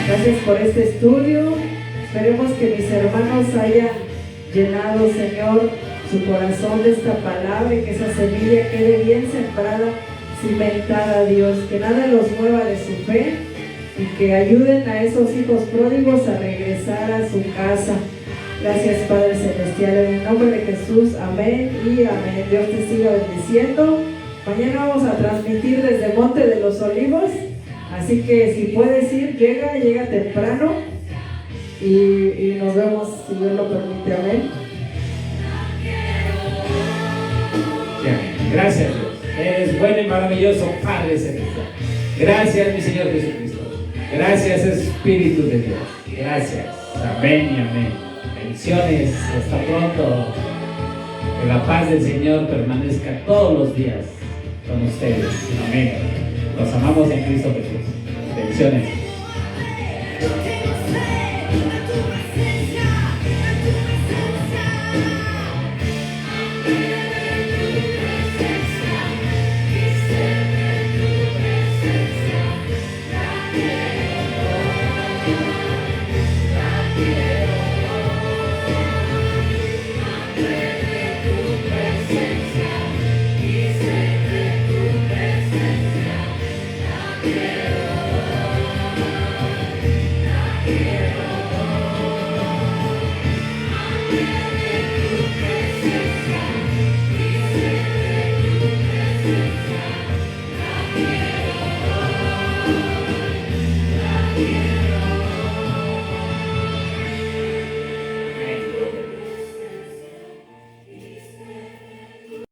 Gracias por este estudio. Esperemos que mis hermanos hayan llenado, Señor, su corazón de esta palabra y que esa semilla quede bien sembrada, cimentada, Dios. Que nada los mueva de su fe y que ayuden a esos hijos pródigos a regresar a su casa. Gracias, Padre Celestial. En el nombre de Jesús, amén y amén. Dios te siga bendiciendo. Mañana vamos a transmitir desde Monte de los Olivos, así que si puedes ir, llega temprano y nos vemos si Dios lo permite, amén. Gracias, Dios. Eres bueno y maravilloso, Padre Celestial. Gracias, mi Señor Jesucristo. Gracias, Espíritu de Dios. Gracias. Amén y amén. Bendiciones. Hasta pronto. Que la paz del Señor permanezca todos los días con ustedes. Amén. Los amamos en Cristo Jesús. Bendiciones.